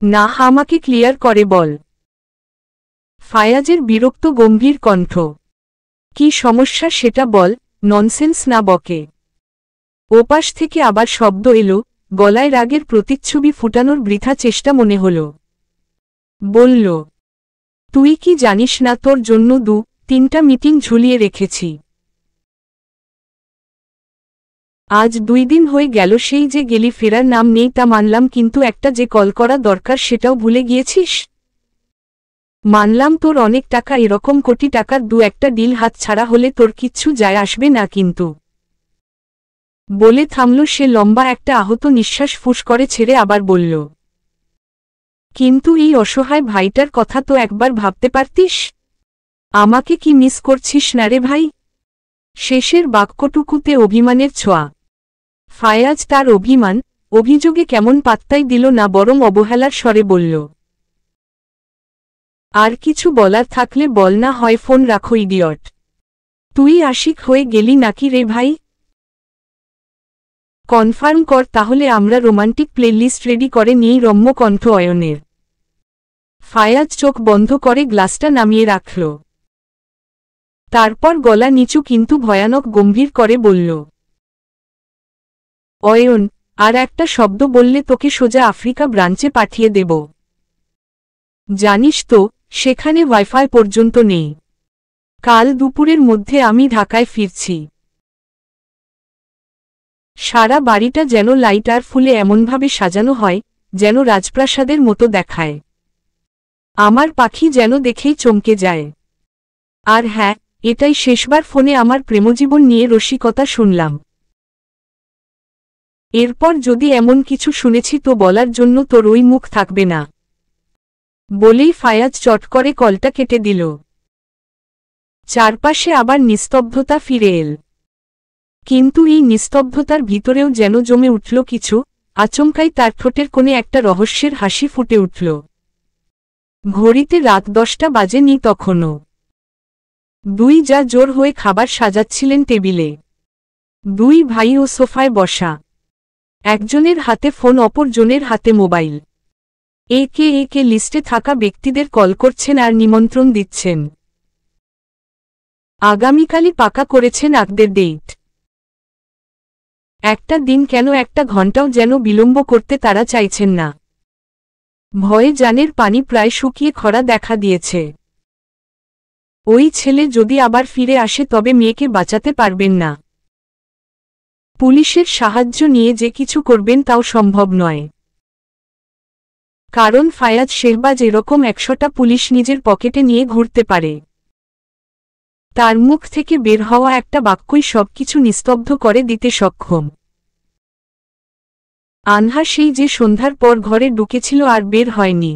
না, আমাকে ক্লিয়ার করে বল। ফায়াজের বিরক্ত গম্ভীর কণ্ঠ। কি সমস্যা সেটা বল, ননসেন্স না বকে। ওপাশ থেকে আবার শব্দ এলো, গলায় রাগের প্রতিচ্ছবি ফুটানোর বৃথা চেষ্টা মনে হল। বলল, তুই কি জানিস না তোর জন্য 2-3টা মিটিং ঝুলিয়ে রেখেছি। আজ 2 দিন হয়ে গেল সেই যে গেলি, ফেরার নাম নেই তা মানলাম, কিন্তু একটা যে কল করা দরকার সেটাও ভুলে গিয়েছিস। মানলাম তোর অনেক টাকা, এরকম কোটি টাকার 2-একটা ডিল হাত ছাড়া হলে তোর কিচ্ছু যায় আসবে না, কিন্তু। বলে থামল সে। লম্বা একটা আহত নিঃশ্বাস ফুস করে ছেড়ে আবার বলল, কিন্তু এই অসহায় ভাইটার কথা তো একবার ভাবতে পারতিস। আমাকে কি মিস করছিস না রে ভাই? শেষের বাক্যটুকুতে অভিমানের ছোঁয়া। ফায়াজ তার অভিযোগে কেমন পাত্তাই দিল না, বরং অবহেলার স্বরে বলল, আর কিছু বলার থাকলে বল, না হয় ফোন রাখো ইডিয়ট। তুই আশিক হয়ে গেলি নাকি রে ভাই? কনফার্ম কর তাহলে, আমরা রোমান্টিক প্লেলিস্ট রেডি করে নিয়েই। রম্য কণ্ঠ অয়নের। ফায়াজ চোখ বন্ধ করে গ্লাসটা নামিয়ে রাখল। তারপর গলা নিচু কিন্তু ভয়ানক গম্ভীর করে বলল, অয়ন, আর একটা শব্দ বললে তোকে সোজা আফ্রিকা ব্রাঞ্চে পাঠিয়ে দেব। জানিস তো, সেখানে ওয়াইফাই পর্যন্ত নেই। কাল দুপুরের মধ্যে আমি ঢাকায় ফিরছি। সারা বাড়িটা যেন লাইট আর ফুলে এমনভাবে সাজানো হয়, যেন রাজপ্রাসাদের মতো দেখায়। আমার পাখি যেন দেখেই চমকে যায়। আর হ্যাঁ, এটাই শেষবার ফোনে আমার প্রেমজীবন নিয়ে রসিকতা শুনলাম। এরপর যদি এমন কিছু শুনেছি তো বলার জন্য তোর ওই মুখ থাকবে না। বলেই ফায়াজ চট করে কলটা কেটে দিল। চারপাশে আবার নিস্তব্ধতা ফিরে এল। কিন্তু এই নিস্তব্ধতার ভিতরেও যেন জমে উঠল কিছু। আচমকাই তার ঠোঁটের কোণে একটা রহস্যের হাসি ফুটে উঠল। ঘড়িতে রাত 10টা বাজেনি তখনও। দুই যা জোর হয়ে খাবার সাজাচ্ছিলেন টেবিলে। 2 ভাই ও সোফায় বসা। একজনের হাতে ফোন, অপরজনের হাতে মোবাইল। একে একে লিস্টে থাকা ব্যক্তিদের কল করছেন আর নিমন্ত্রণ দিচ্ছেন। আগামীকালই পাকা করেছেন আগদের ডেট। একটা দিন কেন, একটা ঘন্টাও যেন বিলম্ব করতে তারা চাইছেন না। ভয়ে জানের পানি প্রায় শুকিয়ে খরা দেখা দিয়েছে। ওই ছেলে যদি আবার ফিরে আসে তবে মেয়েকে বাঁচাতে পারবেন না। পুলিশের সাহায্য নিয়ে যে কিছু করবেন তাও সম্ভব নয়। কারণ ফায়াজ শেহবাজ এরকম 100টা পুলিশ নিজের পকেটে নিয়ে ঘুরতে পারে। তার মুখ থেকে বের হওয়া একটা বাক্যই সবকিছু নিস্তব্ধ করে দিতে সক্ষম। আনহা সেই যে সন্ধ্যার পর ঘরে ঢুকেছিল আর বের হয়নি।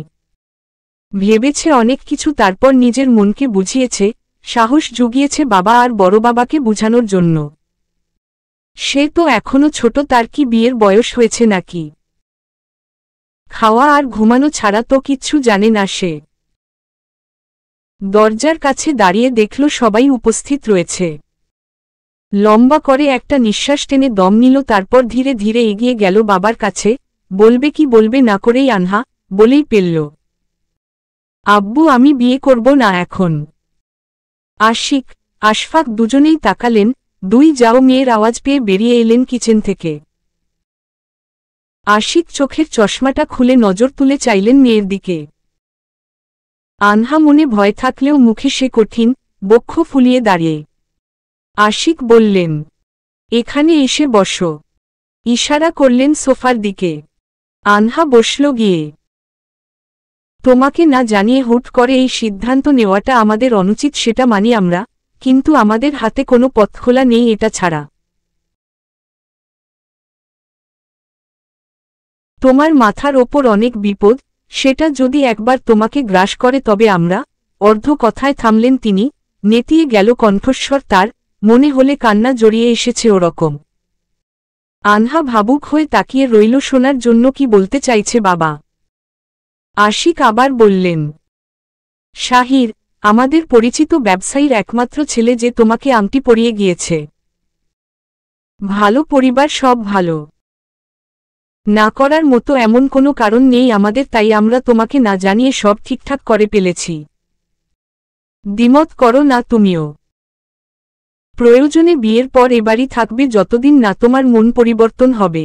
ভেবেছে অনেক কিছু, তারপর নিজের মনকে বুঝিয়েছে, সাহস জুগিয়েছে বাবা আর বড় বাবাকে বুঝানোর জন্য। সে তো এখনো ছোট, তার কি বিয়ের বয়স হয়েছে নাকি? খাওয়া আর ঘুমানো ছাড়া তো কিচ্ছু জানে না সে। দরজার কাছে দাঁড়িয়ে দেখল সবাই উপস্থিত রয়েছে। লম্বা করে একটা নিঃশ্বাস টেনে দম নিল, তারপর ধীরে ধীরে এগিয়ে গেল বাবার কাছে। বলবে কি বলবে না করেই আনহা বলেই ফেলল, আব্বু আমি বিয়ে করব না এখন। আশিক, আশফাক দুজনেই তাকালেন। দুই যাও মেয়ের আওয়াজ পেয়ে বেরিয়ে এলেন কিচেন থেকে। আশিক চোখের চশমাটা খুলে নজর তুলে চাইলেন মেয়ের দিকে। আনহা মনে ভয় থাকলেও মুখে সে কঠিন, বক্ষ ফুলিয়ে দাঁড়িয়ে। আশিক বললেন, এখানে এসে বসো। ইশারা করলেন সোফার দিকে। আনহা বসল গিয়ে। তোমাকে না জানিয়ে হুট করে এই সিদ্ধান্ত নেওয়াটা আমাদের অনুচিত, সেটা মানি আমরা, কিন্তু আমাদের হাতে কোনো পথ খোলা নেই এটা ছাড়া। তোমার মাথার ওপর অনেক বিপদ, সেটা যদি একবার তোমাকে গ্রাস করে তবে আমরা। অর্ধ কথায় থামলেন তিনি। নেতিয়ে গেল কণ্ঠস্বর তার, মনে হলে কান্না জড়িয়ে এসেছে ওরকম। আনহা ভাবুক হয়ে তাকিয়ে রইল, শোনার জন্য কি বলতে চাইছে বাবা। আশিক আবার বললেন, শাহির, আমাদের পরিচিত ব্যবসায়ীর একমাত্র ছেলে যে তোমাকে আংটি পরিয়ে গিয়েছে। ভালো পরিবার, সব ভালো। না করার মতো এমন কোনো কারণ নেই আমাদের, তাই আমরা তোমাকে না জানিয়ে সব ঠিকঠাক করে ফেলেছি। দ্বিমত করো না তুমিও। প্রয়োজনে বিয়ের পর এবারই থাকবে যতদিন না তোমার মন পরিবর্তন হবে।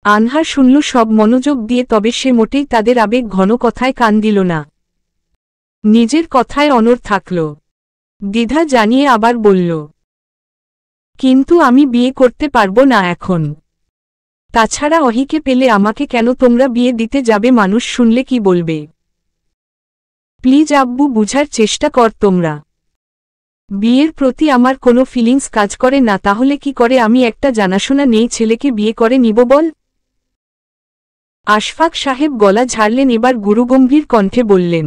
আনহা শুনল সব মনোযোগ দিয়ে, তবে সে মোটেই তাদের আবেগ ঘন কথায় কান দিল না। নিজের কথায় অনড় থাকল। দ্বিধা জানিয়ে আবার বলল, কিন্তু আমি বিয়ে করতে পারবো না এখন। তাছাড়া অহিকে পেলে আমাকে কেন তোমরা বিয়ে দিতে যাবে, মানুষ শুনলে কি বলবে। প্লিজ আব্বু, বুঝার চেষ্টা কর তোমরা। বিয়ের প্রতি আমার কোনো ফিলিংস কাজ করে না, তাহলে কি করে আমি একটা জানাশোনা নেই ছেলেকে বিয়ে করে নিব বল। আশফাক সাহেব গলা ঝাড়লেন, এবার গুরুগম্ভীর কণ্ঠে বললেন,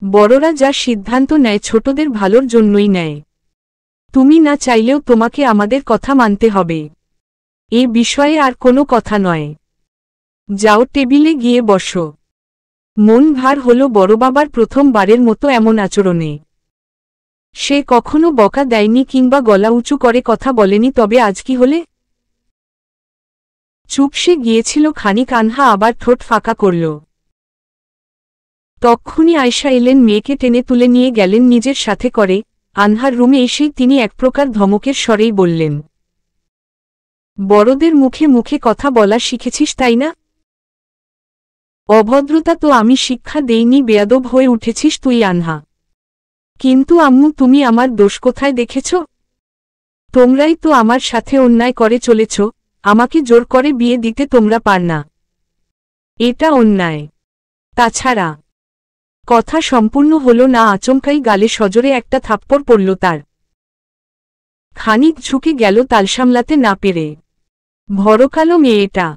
বড়রা যা সিদ্ধান্ত নেয় ছোটদের ভালোর জন্যই নেয়। তুমি না চাইলেও তোমাকে আমাদের কথা মানতে হবে। এ বিষয়ে আর কোনো কথা নয়। যাও টেবিলে গিয়ে বসো। মন ভার হল বড়বাবার প্রথমবারের মতো এমন আচরণে। সে কখনো বকা দেয়নি কিংবা গলা উঁচু করে কথা বলেনি, তবে আজ কি হলে। চুপসে গিয়েছিল খানিক। আনহা আবার ঠোঁট ফাঁকা করল। তক্ষুনি আয়শা এলেন, মেয়েকে টেনে তুলে নিয়ে গেলেন নিজের সাথে করে। আনহার রুমে এসেই তিনি এক প্রকার ধমকের স্বরেই বললেন, বড়দের মুখে মুখে কথা বলা শিখেছিস তাই না? অভদ্রতা তো আমি শিক্ষা দেইনি, বেয়াদব হয়ে উঠেছিস তুই আনহা। কিন্তু আম্মু, তুমি আমার দোষ কোথায় দেখেছ? তোমরাই তো আমার সাথে অন্যায় করে চলেছ। আমাকে জোর করে বিয়ে দিতে তোমরা পার না। এটা অন্যায়। তাছাড়া। কথা সম্পূর্ণ হল না, আচমকাই গালে সজোরে একটা থাপ্পড় পড়ল তার। খানিক ঝুঁকে গেল তাল সামলাতে না পেরে। ভরকালো মেয়েটা।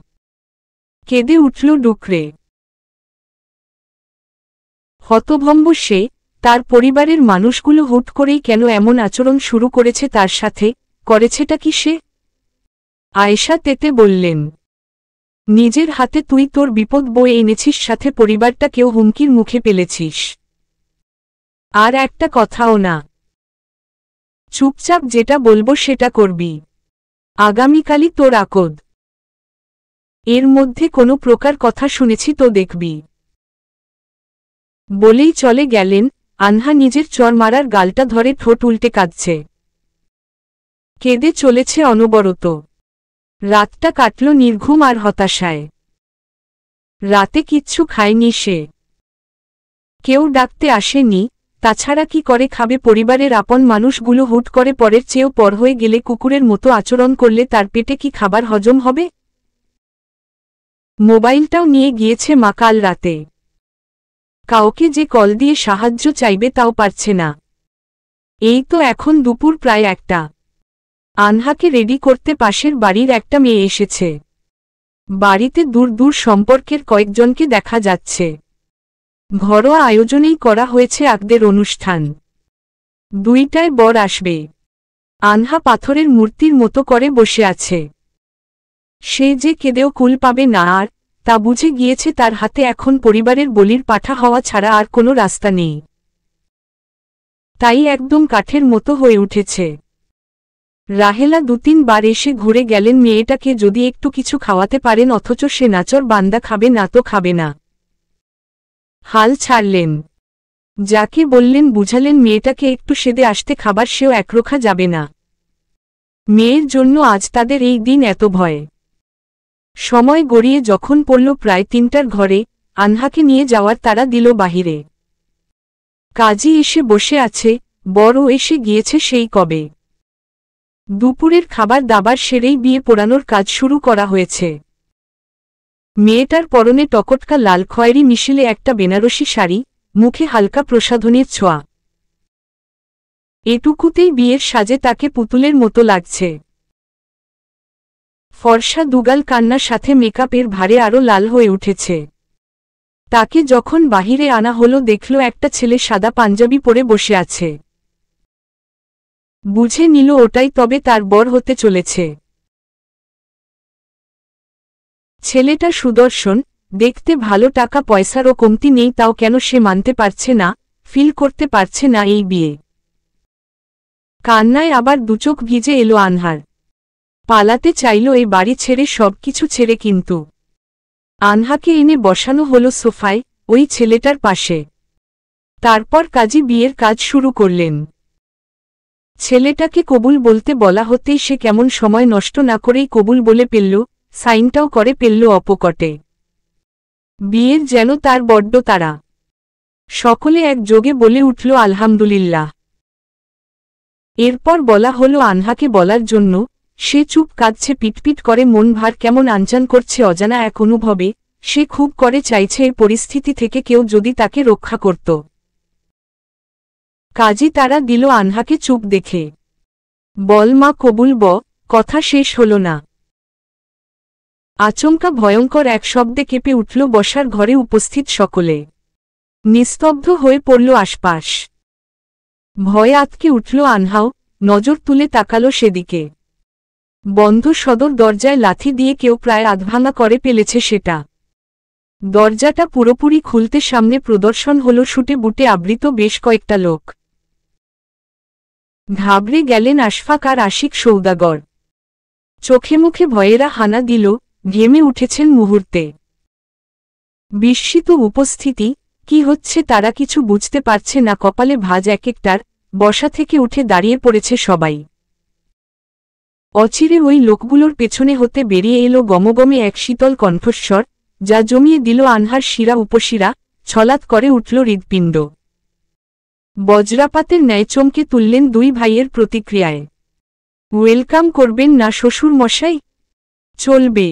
কেঁদে উঠল ডুকরে। হতভম্ব সে। তার পরিবারের মানুষগুলো হুট করেই কেন এমন আচরণ শুরু করেছে তার সাথে, করেছেটা কি সে? আয়েশা তেতে বললেন, নিজের হাতে তুই তোর বিপদ বয়ে এনেছিস, সাথে পরিবারটাকেও হুমকির মুখে ফেলেছিস। আর একটা কথাও না। চুপচাপ যেটা বলবো সেটা করবি। আগামীকালই তোর আকদ। এর মধ্যে কোনো প্রকার কথা শুনেছি তো দেখবি। বলেই চলে গেলেন। আনহা নিজের চর মারার গালটা ধরে ঠোঁট উল্টে কাঁদছে। কেঁদে চলেছে অনবরত। রাতটা কাটল নির্ঘুম আর হতাশায়। রাতে কিচ্ছু খায়নি সে। কেউ ডাকতে আসেনি। তাছাড়া কি করে খাবে? পরিবারের আপন মানুষগুলো হুট করে পরের চেয়েও পর হয়ে গেলে, কুকুরের মতো আচরণ করলে তার পেটে কি খাবার হজম হবে? মোবাইলটাও নিয়ে গিয়েছে মা কাল রাতে। কাউকে যে কল দিয়ে সাহায্য চাইবে তাও পারছে না। এই তো এখন দুপুর প্রায় 1টা। আনহাকে রেডি করতে পাশের বাড়ির একটা মেয়ে এসেছে। বাড়িতে দূর দূর সম্পর্কের কয়েকজনকে দেখা যাচ্ছে। ঘরোয়া আয়োজনেই করা হয়েছে আকদের অনুষ্ঠান। 2টায় বর আসবে। আনহা পাথরের মূর্তির মতো করে বসে আছে। সে যে কেঁদেও কুল পাবে না, আর তা বুঝে গিয়েছে তার হাতে এখন পরিবারের বলির পাঠা হওয়া ছাড়া আর কোনো রাস্তা নেই। তাই একদম কাঠের মতো হয়ে উঠেছে। রাহেলা 2-3 বার এসে ঘুরে গেলেন মেয়েটাকে যদি একটু কিছু খাওয়াতে পারেন, অথচ সে নাচর বান্দা খাবে না তো খাবে না। হাল ছাড়লেন। যাকে বললেন বুঝালেন মেয়েটাকে একটু সেদে আসতে, খাবার সেও একরোখা যাবে না। মেয়ের জন্য আজ তাদের এই দিন এত ভয়। সময় গড়িয়ে যখন পড়ল প্রায় 3টার ঘরে, আনহাকে নিয়ে যাওয়ার তাড়া দিল বাহিরে। কাজী এসে বসে আছে, বড় এসে গিয়েছে সেই কবে। দুপুরের খাবার দাবার সেরেই বিয়ে পোড়ানোর কাজ শুরু করা হয়েছে। মেয়েটার পরনে টকটকা লাল খয়েরি মিশিলে একটা বেনারসি শাড়ি, মুখে হালকা প্রসাধনীর ছোঁয়া। এটুকুতেই বিয়ের সাজে তাকে পুতুলের মতো লাগছে। ফর্সা দুগাল কান্নার সাথে মেকআপের ভারে আরও লাল হয়ে উঠেছে। তাকে যখন বাহিরে আনা হলো দেখল একটা ছেলে সাদা পাঞ্জাবি পরে বসে আছে। বুঝে নিল ওটাই তবে তার বর হতে চলেছে। ছেলেটা সুদর্শন, দেখতে ভালো, টাকা পয়সারও কমতি নেই, তাও কেন সে মানতে পারছে না, ফিল করতে পারছে না এই বিয়ে। কান্নায় আবার দুচোখ ভিজে এলো আনহার। পালাতে চাইল এই বাড়ি ছেড়ে, সবকিছু ছেড়ে, কিন্তু আনহাকে এনে বসানো হলো সোফায়, ওই ছেলেটার পাশে। তারপর কাজী বিয়ের কাজ শুরু করলেন। ছেলেটাকে কবুল বলতে বলা হতেই সে কেমন সময় নষ্ট না করেই কবুল বলে ফেলল, সাইনটাও করে ফেলল অপকটে। বিয়ের যেন তার বড্ড তাড়া। সকলে একযোগে বলে উঠল আলহামদুলিল্লাহ। এরপর বলা হলো আনহাকে বলার জন্য। সে চুপ, কাঁদছে, পিটপিট করে, মন ভার কেমন আনচান করছে অজানা এক অনুভবে। সে খুব করে চাইছে এই পরিস্থিতি থেকে কেউ যদি তাকে রক্ষা করত। কাজী তারা দিল আনহাকে চুপ দেখে। বল মা, কবুল ব। কথা শেষ হল না। আচমকা ভয়ঙ্কর এক শব্দে কেঁপে উঠল বসার ঘরে উপস্থিত সকলে। নিস্তব্ধ হয়ে পড়ল আশপাশ। ভয়ে আতকে উঠল আনহাও, নজর তুলে তাকালো সেদিকে। বন্ধ সদর দরজায় লাথি দিয়ে কেউ প্রায় আধভাঙা করে ফেলেছে সেটা। দরজাটা পুরোপুরি খুলতে সামনে প্রদর্শন হল শুটে বুটে আবৃত বেশ কয়েকটা লোক। ঘাবড়ে গেলেন আশফাক আর আশিক সৌদাগর। চোখে মুখে ভয়েরা হানা দিল, ঘেমে উঠেছেন মুহূর্তে। বিস্মিত উপস্থিতি, কি হচ্ছে তারা কিছু বুঝতে পারছে না। কপালে ভাঁজ এক একটার, বসা থেকে উঠে দাঁড়িয়ে পড়েছে সবাই। অচিরে ওই লোকগুলোর পেছনে হতে বেরিয়ে এলো গমগমে এক শীতল কণ্ঠস্বর, যা জমিয়ে দিল আনহার শিরা উপশিরা, ছলাৎ করে উঠল হৃৎপিণ্ড। বজ্রাপাতের ন্যায় চমকে তুললেন দুই ভাইয়ের প্রতিক্রিয়ায়। ওয়েলকাম করবেন না শ্বশুর মশাই? চলবে।